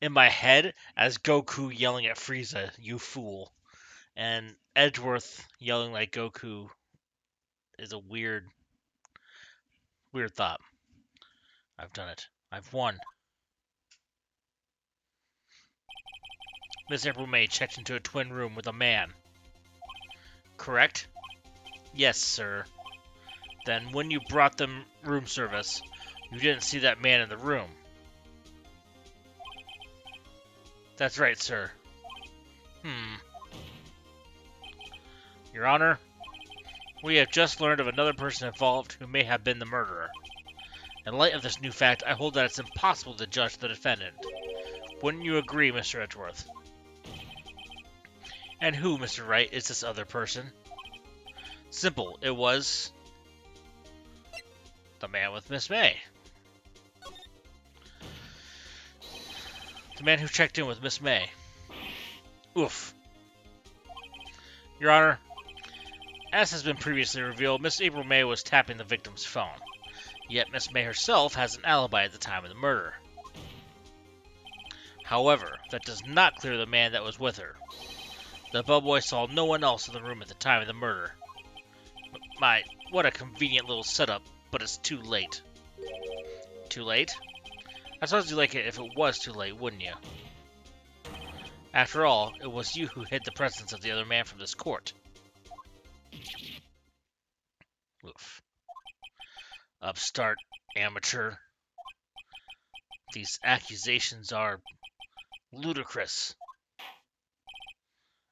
in my head as Goku yelling at Frieza, you fool. And Edgeworth yelling like Goku is a weird thought. I've done it. I've won. Miss April May checked into a twin room with a man. Correct? Yes, sir. Then when you brought them room service, you didn't see that man in the room. That's right, sir. Your Honor, we have just learned of another person involved who may have been the murderer. In light of this new fact, I hold that it's impossible to judge the defendant. Wouldn't you agree, Mr. Edgeworth? And who, Mr. Wright, is this other person? Simple. It was... the man with Miss May. The man who checked in with Miss May. Oof. Your Honor, as has been previously revealed, Miss April May was tapping the victim's phone. Yet Miss May herself has an alibi at the time of the murder. However, that does not clear the man that was with her. The bellboy saw no one else in the room at the time of the murder. My, what a convenient little setup, but it's too late. Too late? I suppose you'd like it if it was too late, wouldn't you? After all, it was you who hid the presence of the other man from this court. Oof. Upstart amateur. These accusations are ludicrous.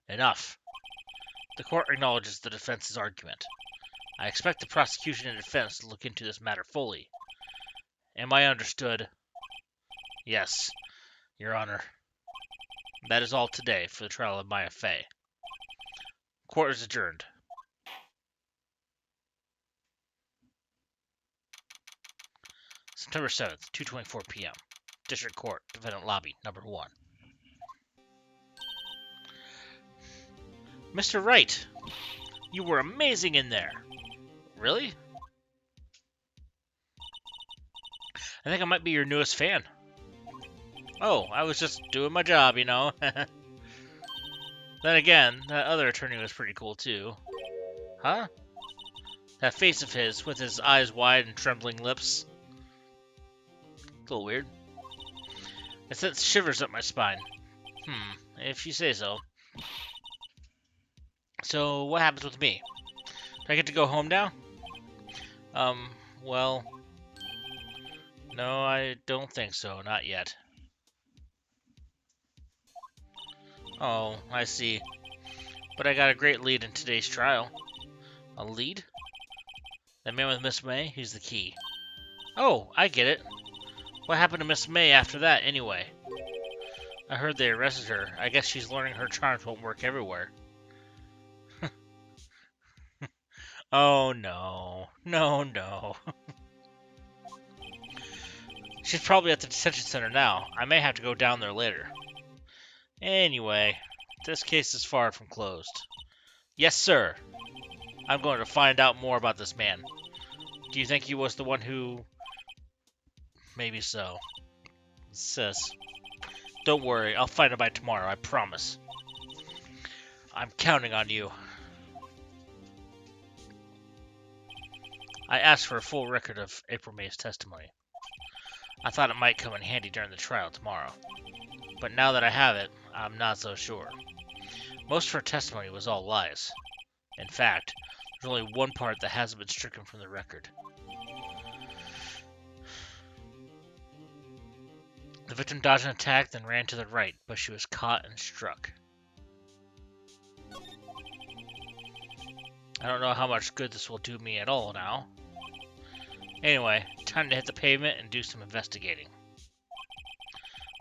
Enough. The court acknowledges the defense's argument. I expect the prosecution and defense to look into this matter fully. Am I understood? Yes, Your Honor. That is all today for the trial of Maya Fey. Court is adjourned. September 7th, 2:24 p.m. District Court, Defendant Lobby, Number 1. Mr. Wright, you were amazing in there. Really? I think I might be your newest fan. Oh, I was just doing my job, you know. Then again, that other attorney was pretty cool too. Huh? That face of his, with his eyes wide and trembling lips. A little weird. It sent shivers up my spine. If you say so. So, what happens with me? Do I get to go home now? Well... No, I don't think so. Not yet. Oh, I see. But I got a great lead in today's trial. A lead? The man with Miss May? He's the key. Oh, I get it. What happened to Miss May after that, anyway? I heard they arrested her. I guess she's learning her charms won't work everywhere. Oh, no. No. She's probably at the detention center now. I may have to go down there later. Anyway, this case is far from closed. Yes, sir. I'm going to find out more about this man. Do you think he was the one who... Maybe so. Sis. Don't worry, I'll find out by tomorrow, I promise. I'm counting on you. I asked for a full record of April May's testimony. I thought it might come in handy during the trial tomorrow. But now that I have it, I'm not so sure. Most of her testimony was all lies. In fact, there's only one part that hasn't been stricken from the record. The victim dodged an attack, then ran to the right, but she was caught and struck. I don't know how much good this will do me at all now. Anyway, time to hit the pavement and do some investigating.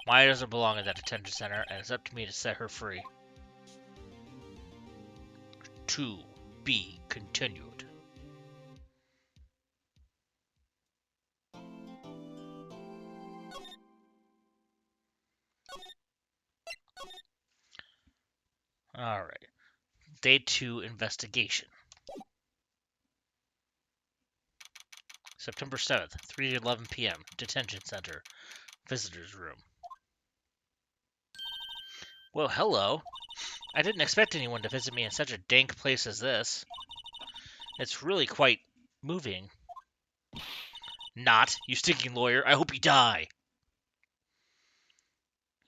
Maya doesn't belong in that detention center, and it's up to me to set her free. To be continued. Alright. Day 2 investigation. September 7th, 3:11 p.m. Detention Center. Visitor's room. Well, hello. I didn't expect anyone to visit me in such a dank place as this. It's really quite moving. Not, you stinking lawyer. I hope you die.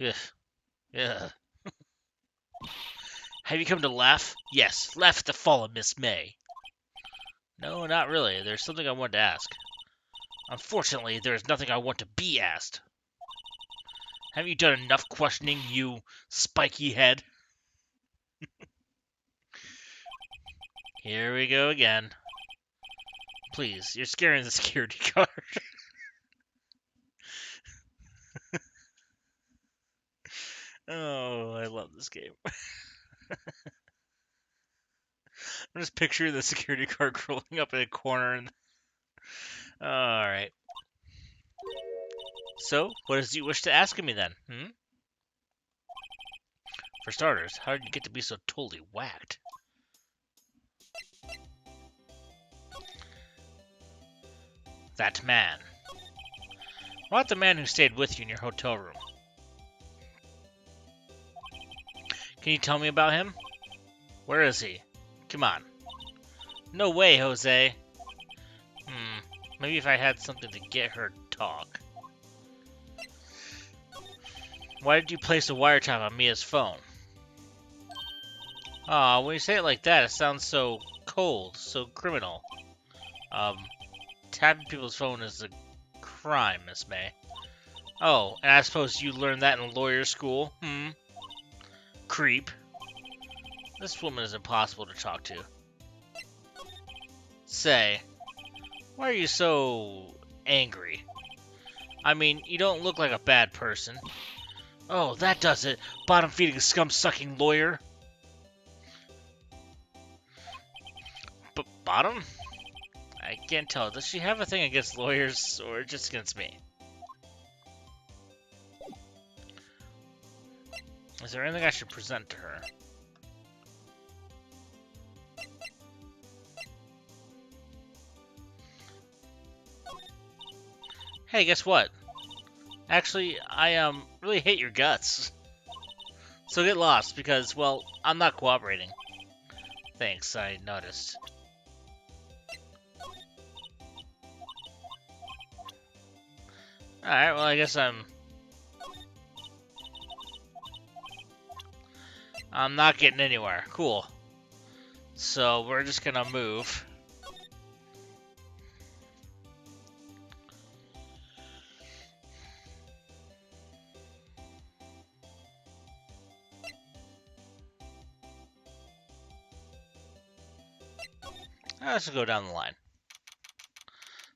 Ugh. Ugh. Have you come to laugh? Yes, laugh at the fall of Miss May. No, not really. There's something I wanted to ask. Unfortunately, there is nothing I want to be asked. Have you done enough questioning, you spiky head? Here we go again. Please, you're scaring the security guard. Oh, I love this game. I'm just picturing the security guard curling up in a corner. And... Alright. So, what is it you wish to ask of me then? For starters, how did you get to be so totally whacked? That man. What about the man who stayed with you in your hotel room? Can you tell me about him? Where is he? Come on. No way, Jose. Maybe if I had something to get her to talk. Why did you place a wiretap on Mia's phone? Aw, when you say it like that, it sounds so cold, so criminal. Tapping people's phone is a crime, Miss May. Oh, and I suppose you learned that in lawyer school? Creep. This woman is impossible to talk to. Say, why are you so angry? I mean, you don't look like a bad person. Oh, that does it. Bottom-feeding, scum-sucking lawyer. Bottom? I can't tell. Does she have a thing against lawyers or just against me? Is there anything I should present to her? Hey, guess what? Actually, I really hate your guts. So get lost because, well, I'm not cooperating. Thanks, I noticed. Alright, well, I guess I'm not getting anywhere. Cool. So we're just gonna move. Let's go down the line.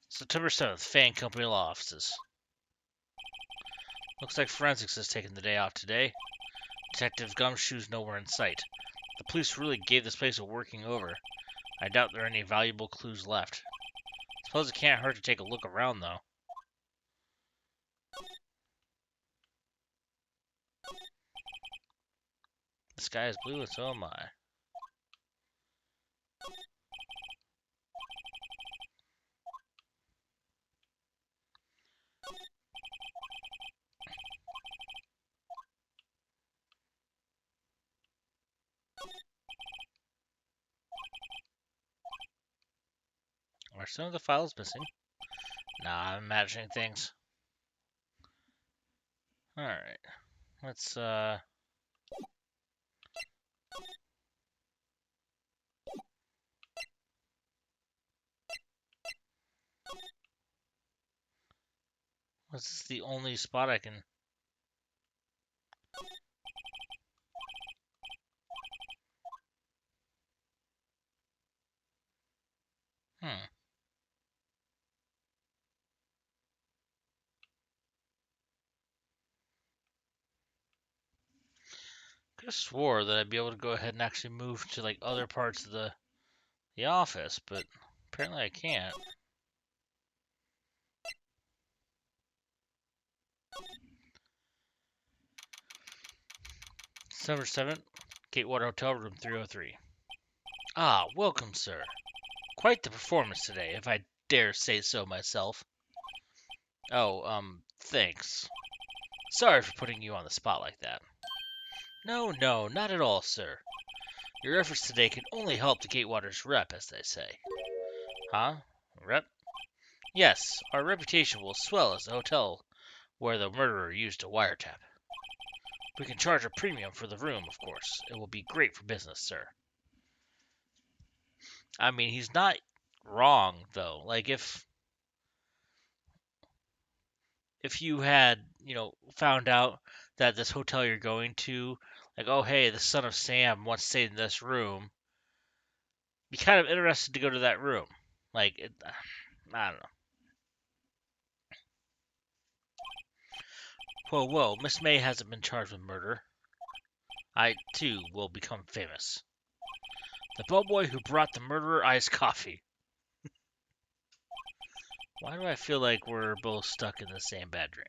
September 7th, Fan Company Law Offices. Looks like forensics has taken the day off today. Detective Gumshoe's nowhere in sight. The police really gave this place a working over. I doubt there are any valuable clues left. Suppose it can't hurt to take a look around, though. The sky is blue, and so am I. Are some of the files missing? Nah, I'm imagining things. Alright. Let's, Was this the only spot I can... I could have swore that I'd be able to go ahead and actually move to, like, other parts of the office, but apparently I can't. December 7th, Gatewater Hotel, room 303. Ah, welcome, sir. Quite the performance today, if I dare say so myself. Oh, thanks. Sorry for putting you on the spot like that. No, not at all, sir. Your efforts today can only help the Gatewater's rep, as they say. Huh? Rep? Yes, our reputation will swell as the hotel where the murderer used a wiretap. We can charge a premium for the room, of course. It will be great for business, sir. I mean, he's not wrong, though. Like, if you had, found out that this hotel you're going to, like, oh, hey, the son of Sam once stayed in this room, be kind of interested to go to that room. Like, I don't know. Whoa, Miss May hasn't been charged with murder. I, too, will become famous. The bellboy who brought the murderer iced coffee. Why do I feel like we're both stuck in the same bad dream?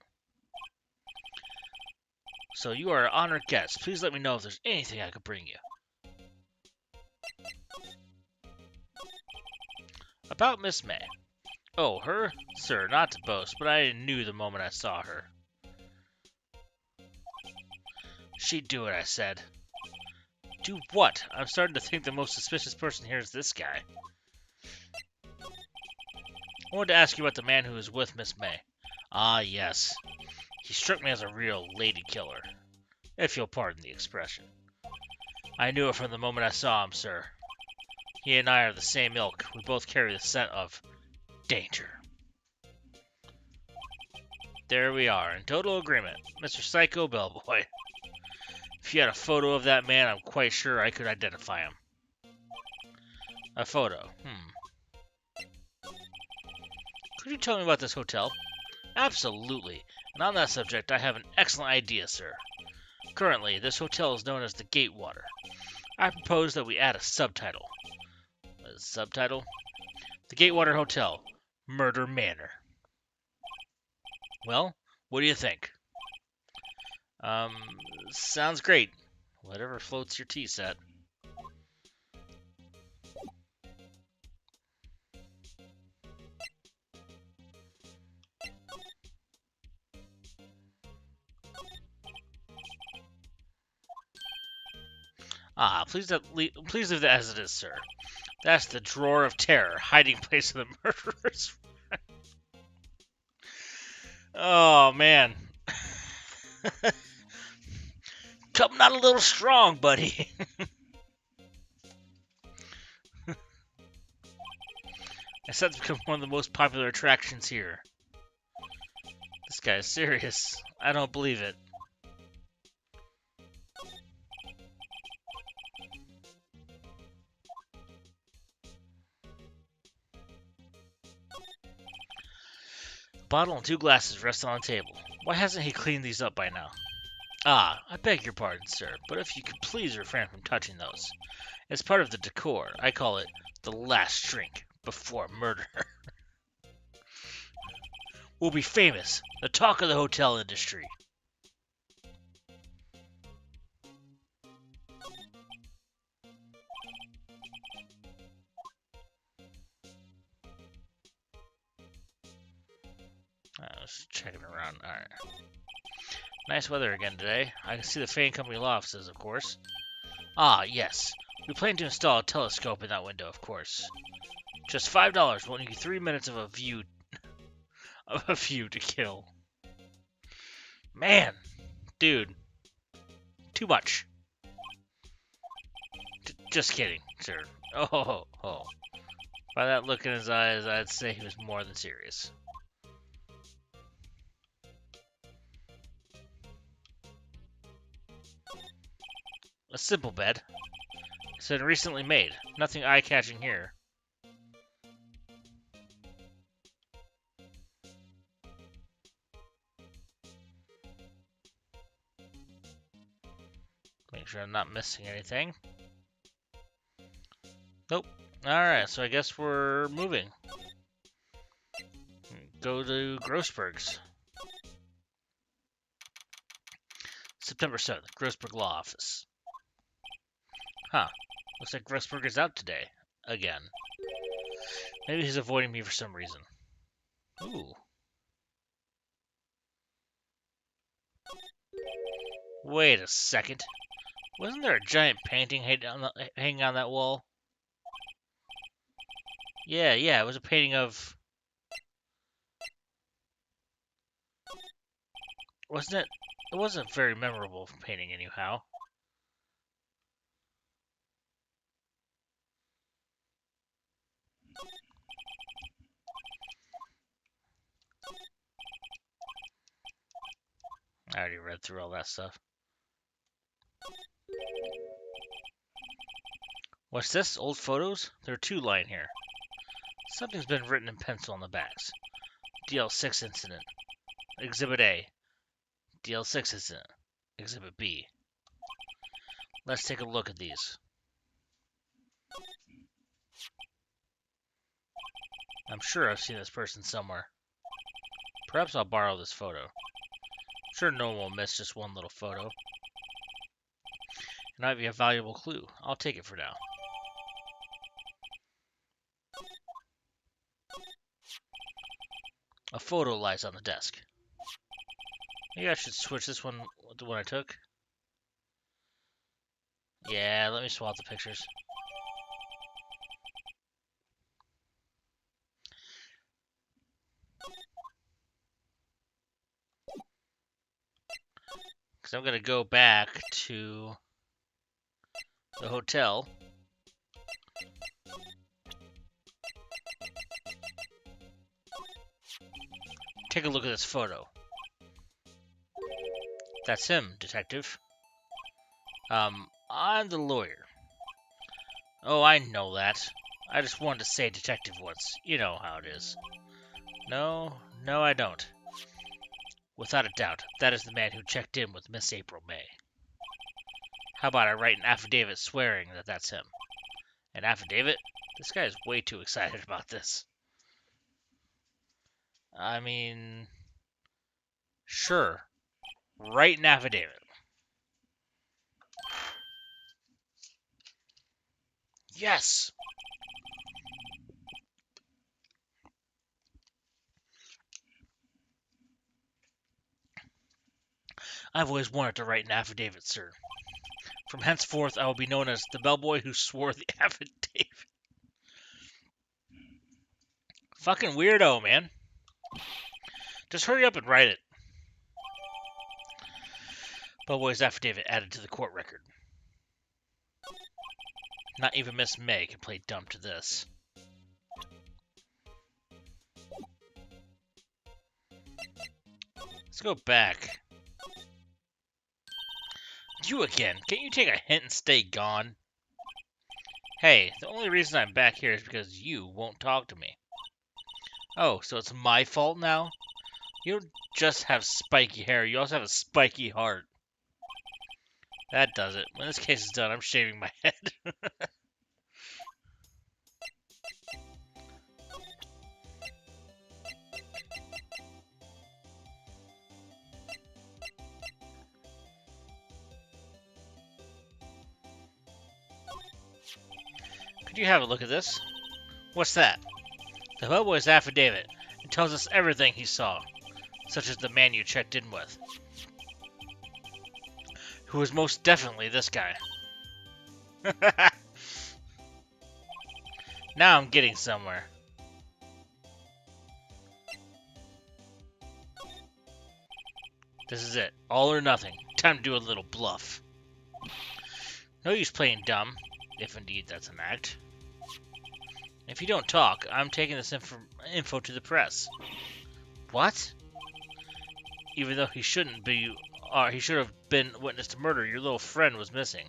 So you are an honored guest. Please let me know if there's anything I could bring you. About Miss May. Oh, her? Sir, not to boast, but I knew the moment I saw her. She'd do it, I said. Do what? I'm starting to think the most suspicious person here is this guy. I wanted to ask you about the man who was with Miss May. Ah, yes. He struck me as a real lady killer, if you'll pardon the expression. I knew it from the moment I saw him, sir. He and I are the same ilk. We both carry the scent of danger. There we are, in total agreement. Mr. Psycho Bellboy. If you had a photo of that man, I'm quite sure I could identify him. A photo. Could you tell me about this hotel? Absolutely. And on that subject, I have an excellent idea, sir. Currently, this hotel is known as the Gatewater. I propose that we add a subtitle. A subtitle? The Gatewater Hotel, Murder Manor. Well, what do you think? Sounds great. Whatever floats your tea set. Please leave that as it is, sir. That's the drawer of terror, hiding place of the murderers. Oh, man. Coming out a little strong, buddy. I said it's become one of the most popular attractions here. This guy is serious. I don't believe it. A bottle and 2 glasses rest on the table. Why hasn't he cleaned these up by now? I beg your pardon, sir, but if you could please refrain from touching those. It's part of the decor. I call it the last drink before murder. We'll be famous. The talk of the hotel industry. I was checking around. Alright. Nice weather again today. I can see the Fane Company law offices, of course. Yes. We plan to install a telescope in that window, of course. Just $5 won't give you 3 minutes of a view to kill. Man, dude, too much. Just kidding, sir. Oh. By that look in his eyes, I'd say he was more than serious. A simple bed. It's been recently made. Nothing eye-catching here. Make sure I'm not missing anything. Nope. Alright, so I guess we're moving. Go to Grossberg's. September 7th, Grossberg Law Office. Looks like Grossberg is out today. Again. Maybe he's avoiding me for some reason. Ooh. Wait a second. Wasn't there a giant painting hanging on that wall? Yeah, it was a painting of... Wasn't it? It wasn't a very memorable painting anyhow. I already read through all that stuff. What's this? Old photos? There are 2 lying here. Something's been written in pencil on the backs. Dl6 Incident. Exhibit A. Dl6 Incident. Exhibit B. Let's take a look at these. I'm sure I've seen this person somewhere. Perhaps I'll borrow this photo. I'm sure no one will miss just one little photo. It might be a valuable clue. I'll take it for now. A photo lies on the desk. Maybe I should switch this one with the one I took. Yeah, let me swap the pictures. Because I'm going to go back to the hotel. Take a look at this photo. That's him, Detective. I'm the lawyer. Oh, I know that. I just wanted to say detective once. You know how it is. No, I don't. Without a doubt, that is the man who checked in with Miss April May. How about I write an affidavit swearing that that's him? An affidavit? This guy is way too excited about this. I mean, sure. Write an affidavit. Yes! I've always wanted to write an affidavit, sir. From henceforth, I will be known as the bellboy who swore the affidavit. Fucking weirdo, man. Just hurry up and write it. Bellboy's affidavit added to the court record. Not even Miss May can play dumb to this. Let's go back. You again. Can't you take a hint and stay gone? Hey, the only reason I'm back here is because you won't talk to me. Oh, so it's my fault now? You don't just have spiky hair, you also have a spiky heart. That does it. When this case is done, I'm shaving my head. Could you have a look at this? What's that? The bellboy's affidavit. It tells us everything he saw, such as the man you checked in with, who was most definitely this guy. Now I'm getting somewhere. This is it. All or nothing. Time to do a little bluff. No use playing dumb, if indeed that's an act. If you don't talk, I'm taking this info to the press. What? Even though he shouldn't be, he should have been witness to murder, your little friend was missing.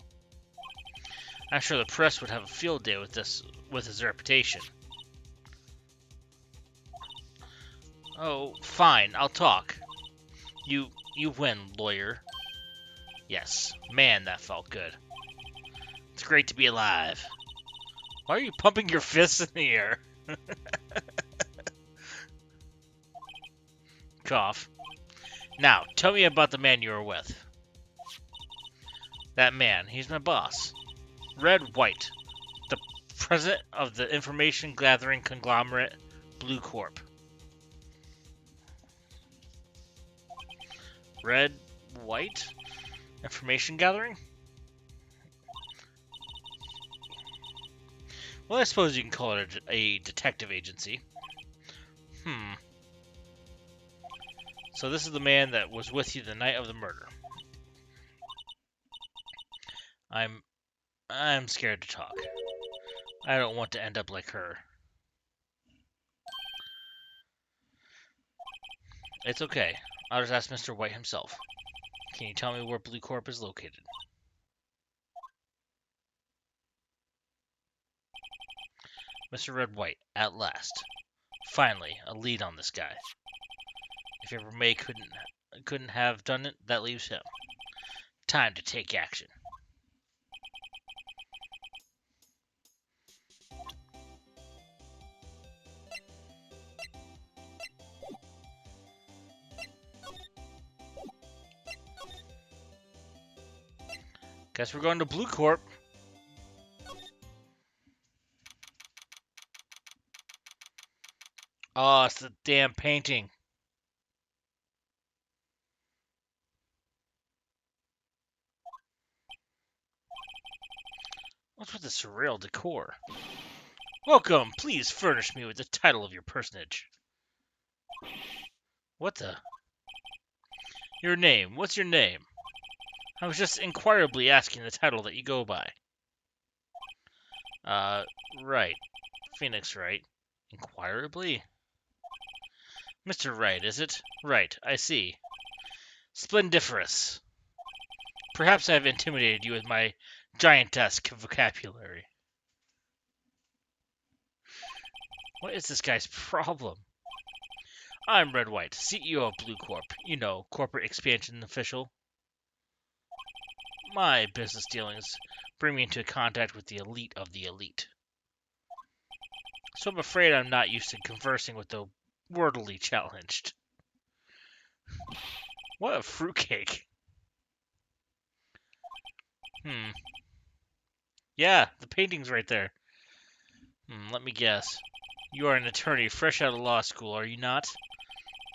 I'm sure the press would have a field day with his reputation. Oh, fine, I'll talk. You win, lawyer. Yes, man, that felt good. It's great to be alive. Why are you pumping your fists in the air? Cough. Now, tell me about the man you were with. That man, he's my boss. Wright, the president of the information gathering conglomerate Blue Corp. Wright? Information gathering? Well, I suppose you can call it a detective agency. So this is the man that was with you the night of the murder. I'm scared to talk. I don't want to end up like her. It's okay. I'll just ask Mr. White himself. Can you tell me where Blue Corp is located? Mr. Red White, at last. Finally, a lead on this guy. If ever May couldn't have done it, that leaves him. Time to take action. Guess we're going to Blue Corp. Oh, it's the damn painting. What's with the surreal decor? Welcome, please furnish me with the title of your personage. What the? Your name, what's your name? I was just inquirably asking the title that you go by. Right. Phoenix Wright. Inquirably? Mr. Wright, is it? Right, I see. Splendiferous. Perhaps I have intimidated you with my giantesque vocabulary. What is this guy's problem? I'm Red White, CEO of Blue Corp. You know, corporate expansion official. My business dealings bring me into contact with the elite of the elite. So I'm afraid I'm not used to conversing with the wordily challenged. What a fruitcake. Yeah, the painting's right there. Let me guess. You are an attorney fresh out of law school, are you not?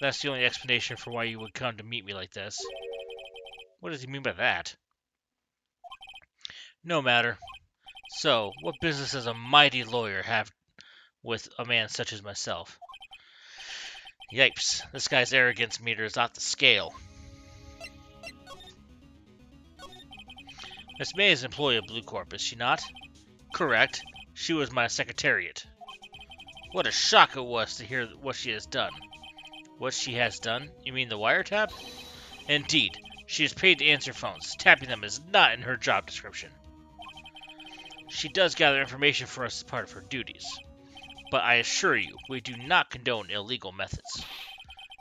That's the only explanation for why you would come to meet me like this. What does he mean by that? No matter. So, what business does a mighty lawyer have with a man such as myself? Yipes, this guy's arrogance meter is off the scale. Miss May is an employee of Blue Corp, is she not? Correct. She was my secretariat. What a shock it was to hear what she has done. What she has done? You mean the wiretap? Indeed. She is paid to answer phones. Tapping them is not in her job description. She does gather information for us as part of her duties. But I assure you, we do not condone illegal methods.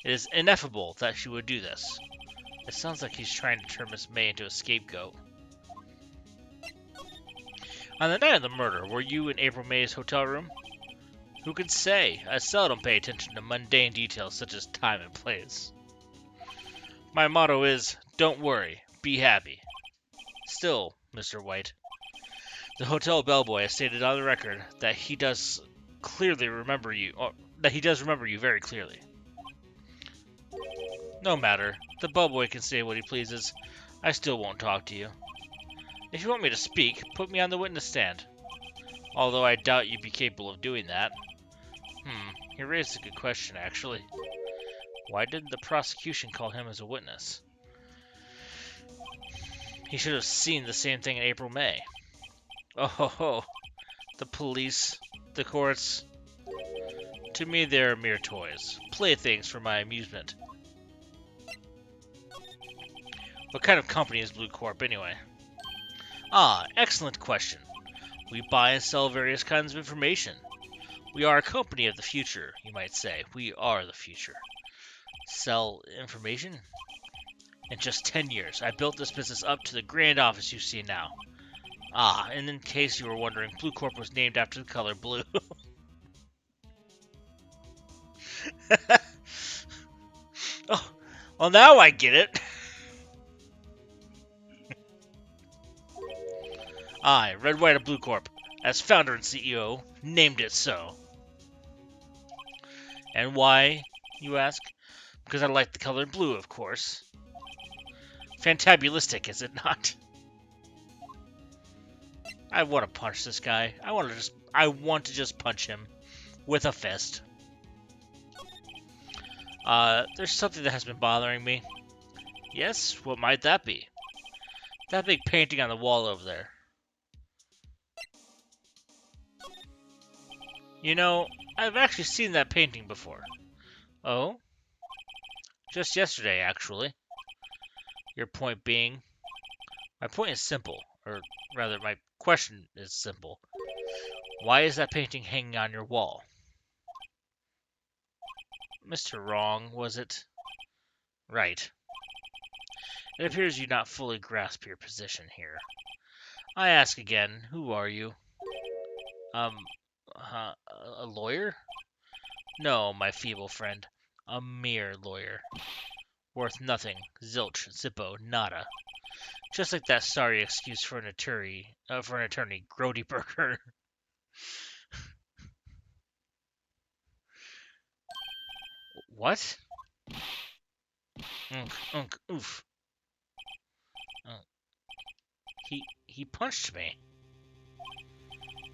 It is ineffable that she would do this. It sounds like he's trying to turn Miss May into a scapegoat. On the night of the murder, were you in April May's hotel room? Who can say? I seldom pay attention to mundane details such as time and place. My motto is, don't worry, be happy. Still, Mr. White, the hotel bellboy has stated on the record that he does remember you very clearly. No matter, the bellboy can say what he pleases. I still won't talk to you. If you want me to speak, put me on the witness stand. Although I doubt you'd be capable of doing that. You raised a good question, actually. Why didn't the prosecution call him as a witness? He should have seen the same thing in April May. Oh ho ho. The police, the courts. To me, they're mere toys. Playthings for my amusement. What kind of company is Blue Corp, anyway? Ah, excellent question. We buy and sell various kinds of information. We are a company of the future, you might say. We are the future. Sell information? In just 10 years, I built this business up to the grand office you see now. Ah, and in case you were wondering, Blue Corp was named after the color blue. Oh, well now I get it. I, Red White of Blue Corp, as founder and CEO, named it so. And why, you ask? Because I like the color blue, of course. Fantabulistic, is it not? I want to punch this guy. I want to just punch him with a fist. There's something that has been bothering me. Yes, what might that be? That big painting on the wall over there. You know, I've actually seen that painting before. Oh? Just yesterday, actually. Your point being? My point is simple, or rather, my question is simple. Why is that painting hanging on your wall? Mr. Wrong, was it? Right. It appears you not fully grasp your position here. I ask again, who are you? A lawyer? No, my feeble friend. A mere lawyer. Worth nothing. Zilch, zippo, nada. Just like that sorry excuse for an attorney, Grody Burger. What? Oof. He punched me.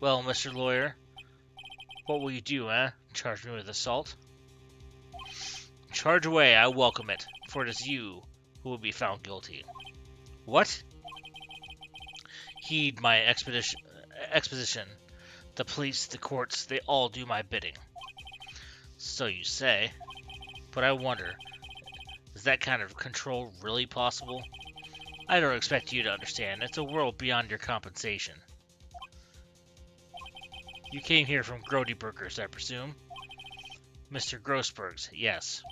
Well, Mr. Lawyer, what will you do, eh? Charge me with assault? Charge away, I welcome it, for it is you who will be found guilty. What? Heed my exposition. The police, the courts, they all do my bidding. So you say. But I wonder, is that kind of control really possible? I don't expect you to understand. It's a world beyond your compensation. You came here from Grodyburgers, I presume? Mr. Grossberg's, yes.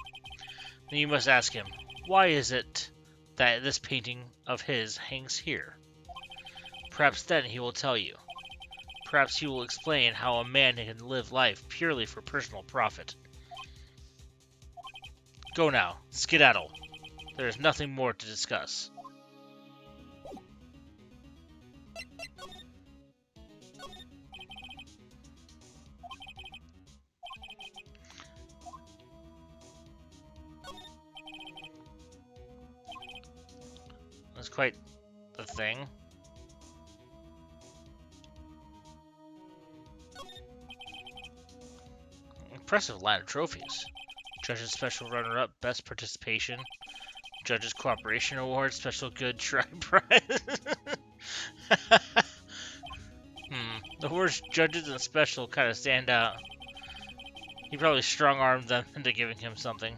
Then you must ask him, why is it that this painting of his hangs here? Perhaps then he will tell you. Perhaps he will explain how a man can live life purely for personal profit. Go now, skedaddle. There is nothing more to discuss. That's quite the thing. Impressive line of trophies. Judge's Special Runner-Up, Best Participation. Judge's Cooperation Award, Special Good Try Prize. The words judges and special kind of stand out. He probably strong-armed them into giving him something.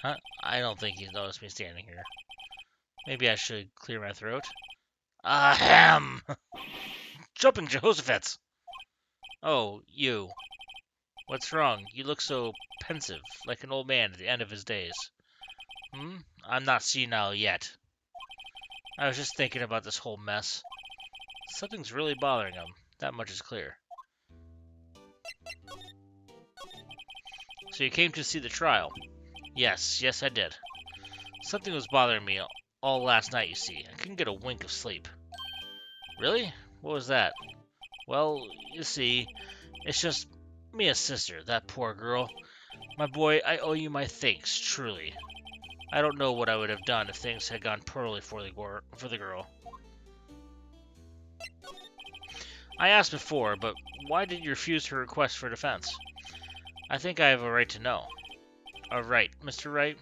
Huh? I don't think he's noticed me standing here. Maybe I should clear my throat. Ahem! Jumping Jehoshaphat! Oh, you. What's wrong? You look so pensive, like an old man at the end of his days. I'm not senile yet. I was just thinking about this whole mess. Something's really bothering him. That much is clear. So you came to see the trial? Yes, I did. Something was bothering me all last night, you see. I couldn't get a wink of sleep. Really? What was that? Well, you see, it's just Mia's sister, that poor girl. My boy, I owe you my thanks, truly. I don't know what I would have done if things had gone poorly for the girl. I asked before, but why did you refuse her request for defense? I think I have a right to know. A right, Mr. Wright?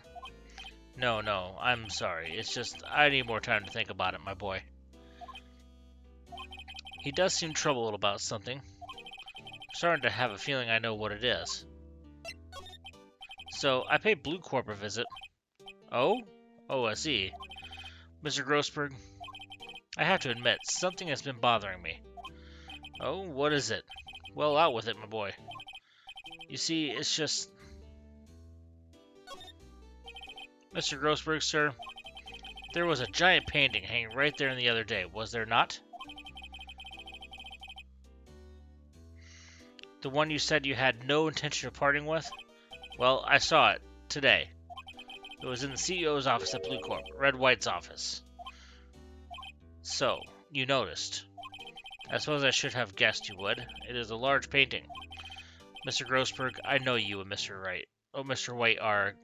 No, I'm sorry. It's just, I need more time to think about it, my boy. He does seem troubled about something. I'm starting to have a feeling I know what it is. So, I paid Blue Corp a visit. Oh? Oh, I see. Mr. Grossberg, I have to admit, something has been bothering me. Oh, what is it? Well, out with it, my boy. You see, it's just... Mr. Grossberg, sir, there was a giant painting hanging right there the other day, was there not? The one you said you had no intention of parting with? Well, I saw it today. It was in the CEO's office at Blue Corp, Red White's office. So, you noticed. I suppose I should have guessed you would. It is a large painting. Mr. Grossberg, I know you and Mr. Wright. Oh, Mr. White are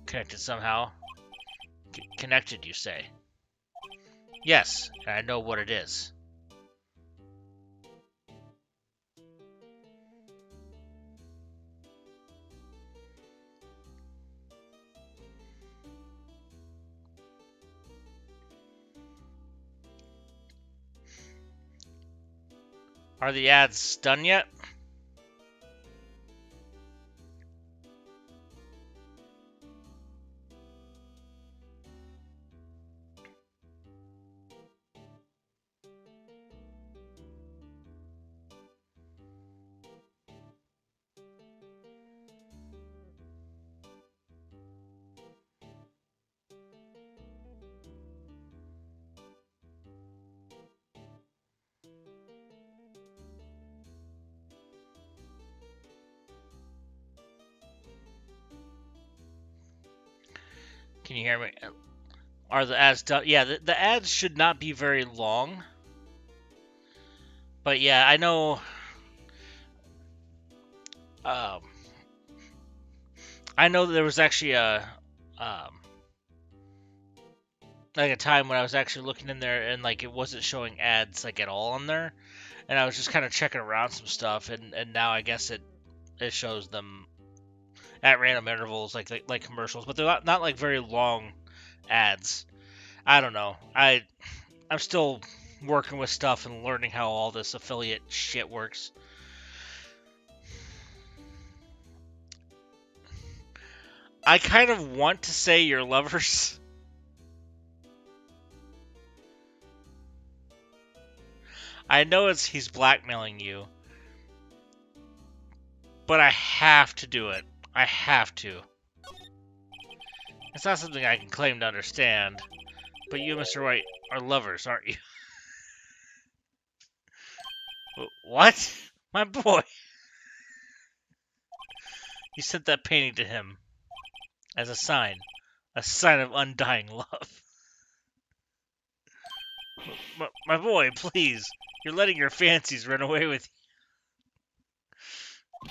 connected somehow. Connected, you say? Yes, and I know what it is. Are the ads done yet? Can you hear me? Are the ads done? Yeah, the ads should not be very long. But yeah, I know. I know that there was actually like a time when I was actually looking in there and like it wasn't showing ads like at all on there, and I was just kind of checking around some stuff, and now I guess it shows them at random intervals, like commercials, but they're not like very long ads. I don't know. I'm still working with stuff and learning how all this affiliate shit works. I kind of want to say you're lovers. I know he's blackmailing you, but I have to do it. I have to. It's not something I can claim to understand, but you, Mr. Wright, are lovers, aren't you? What? My boy. You sent that painting to him as a sign of undying love. My boy, please. You're letting your fancies run away with you.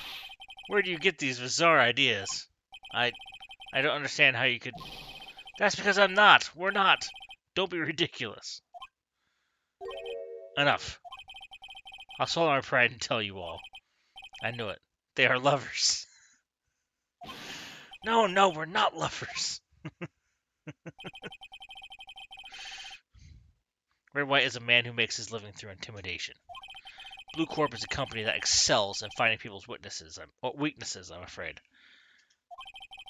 Where do you get these bizarre ideas? I don't understand how you could... That's because I'm not. We're not. Don't be ridiculous. Enough. I'll swallow my pride and tell you all. I knew it. They are lovers. No, we're not lovers. Red White is a man who makes his living through intimidation. Blue Corp is a company that excels in finding people's weaknesses, I'm afraid.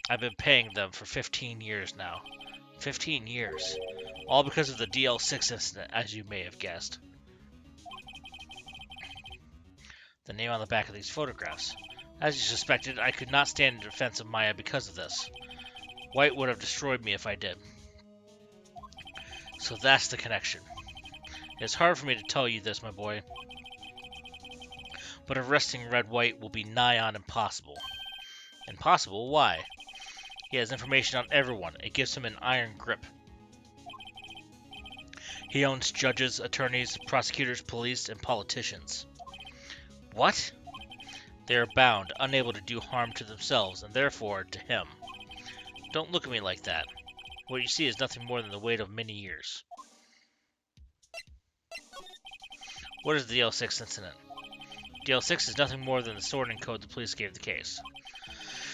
I've been paying them for 15 years now. 15 years. All because of the DL6 incident, as you may have guessed. The name on the back of these photographs. As you suspected, I could not stand in defense of Maya because of this. White would have destroyed me if I did. So that's the connection. It's hard for me to tell you this, my boy. But arresting Red White will be nigh on impossible. Impossible? Why? He has information on everyone. It gives him an iron grip. He owns judges, attorneys, prosecutors, police, and politicians. What? They are bound, unable to do harm to themselves, and therefore to him. Don't look at me like that. What you see is nothing more than the weight of many years. What is the Dl6 incident? Dl6 is nothing more than the sorting code the police gave the case.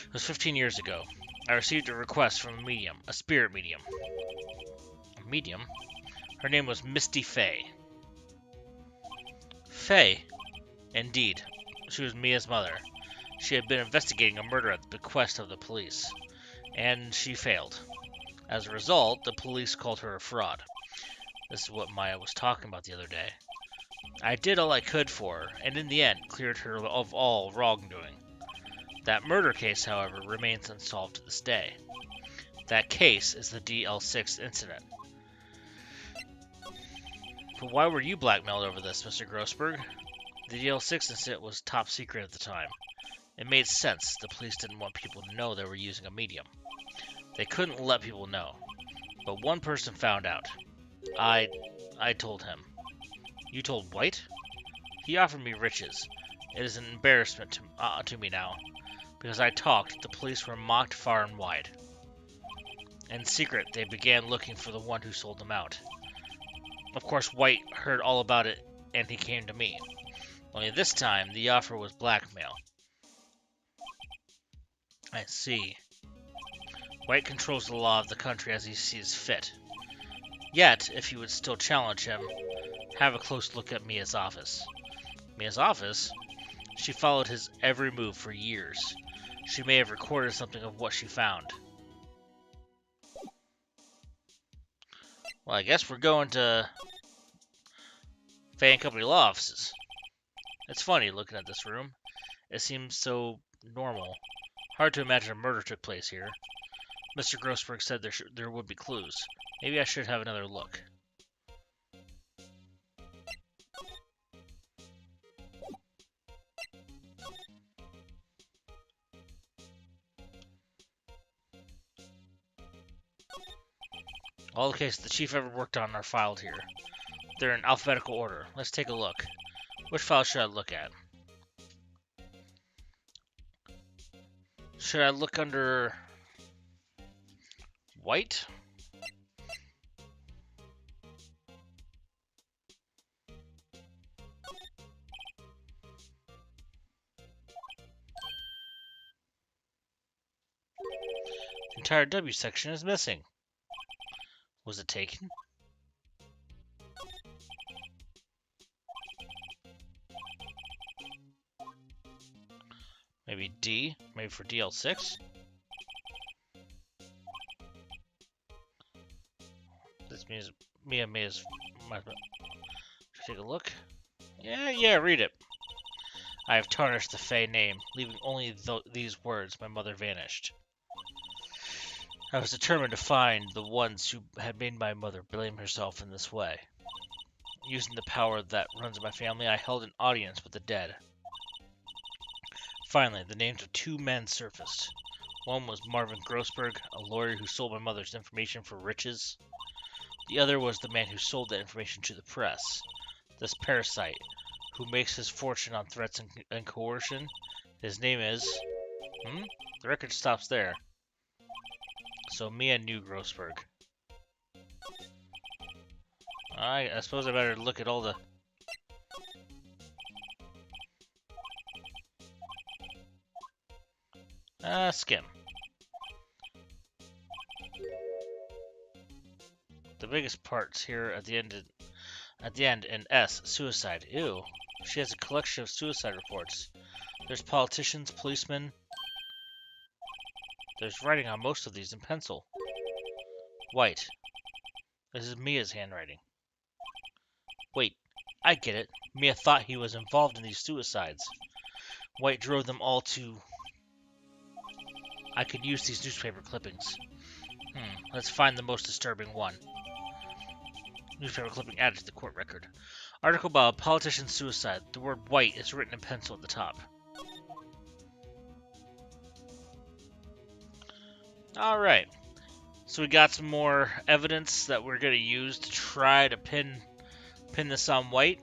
It was 15 years ago. I received a request from a medium, a spirit medium. A medium? Her name was Misty Fey. Fey? Indeed. She was Mia's mother. She had been investigating a murder at the bequest of the police, and she failed. As a result, the police called her a fraud. This is what Maya was talking about the other day. I did all I could for her, and in the end cleared her of all wrongdoing. That murder case, however, remains unsolved to this day. That case is the Dl6 incident. But why were you blackmailed over this, Mr. Grossberg? The Dl6 incident was top secret at the time. It made sense. The police didn't want people to know they were using a medium. They couldn't let people know. But one person found out. I told him. You told White? He offered me riches. It is an embarrassment to me now. Because I talked, the police were mocked far and wide. In secret, they began looking for the one who sold them out. Of course, White heard all about it, and he came to me. Only this time, the offer was blackmail. I see. White controls the law of the country as he sees fit. Yet, if you would still challenge him, have a close look at Mia's office. Mia's office? She followed his every move for years. She may have recorded something of what she found. Well, I guess we're going to Fan Company law offices. It's funny looking at this room. It seems so normal. Hard to imagine a murder took place here. Mr. Grossberg said there would be clues. Maybe I should have another look. All the cases the chief ever worked on are filed here. They're in alphabetical order. Let's take a look. Which file should I look at? Should I look under White? entire W section is missing. Was it taken? Maybe D? Maybe for DL6? This means Mia may as... Take a look. Yeah, read it. I have tarnished the Fey name, leaving only these words. My mother vanished. I was determined to find the ones who had made my mother blame herself in this way. Using the power that runs in my family, I held an audience with the dead. Finally, the names of two men surfaced. One was Marvin Grossberg, a lawyer who sold my mother's information for riches. The other was the man who sold that information to the press. This parasite, who makes his fortune on threats and coercion. His name is... The record stops there. So Mia knew Grossberg. I suppose I better look at all the... Skim. The biggest parts here at the end in S, suicide. Ew. She has a collection of suicide reports. There's politicians, policemen. There's writing on most of these in pencil. White. This is Mia's handwriting. Wait, I get it. Mia thought he was involved in these suicides. White drove them all to... I could use these newspaper clippings. Let's find the most disturbing one. Newspaper clipping added to the court record. Article about politician's suicide. The word white is written in pencil at the top. Alright. So we got some more evidence that we're going to use to try to pin this on White.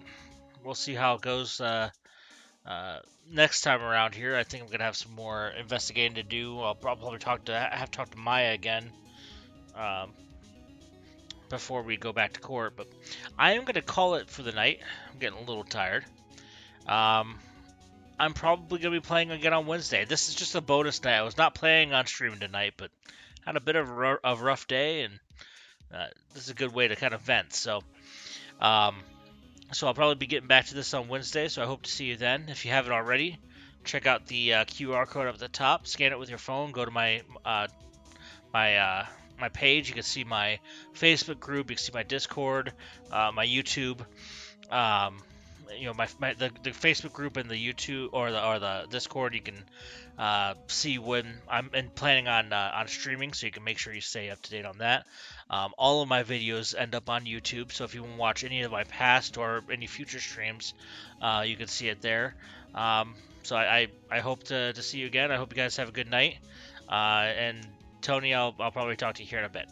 We'll see how it goes next time around here. I think I'm going to have some more investigating to do. I'll probably have to talk to Maya again before we go back to court. But I am going to call it for the night. I'm getting a little tired. I'm probably going to be playing again on Wednesday. This is just a bonus night. I was not planning on streaming tonight, but had a bit of a rough day, and this is a good way to kind of vent. So I'll probably be getting back to this on Wednesday, so I hope to see you then. If you haven't already, check out the QR code up at the top. Scan it with your phone. Go to my page. You can see my Facebook group. You can see my Discord, my YouTube. The Facebook group and the YouTube or the Discord. You can see when I'm planning on streaming, so you can make sure you stay up to date on that. All of my videos end up on YouTube, so if you want to watch any of my past or any future streams, you can see it there. So I hope to see you again. I hope you guys have a good night. And Tony, I'll probably talk to you here in a bit.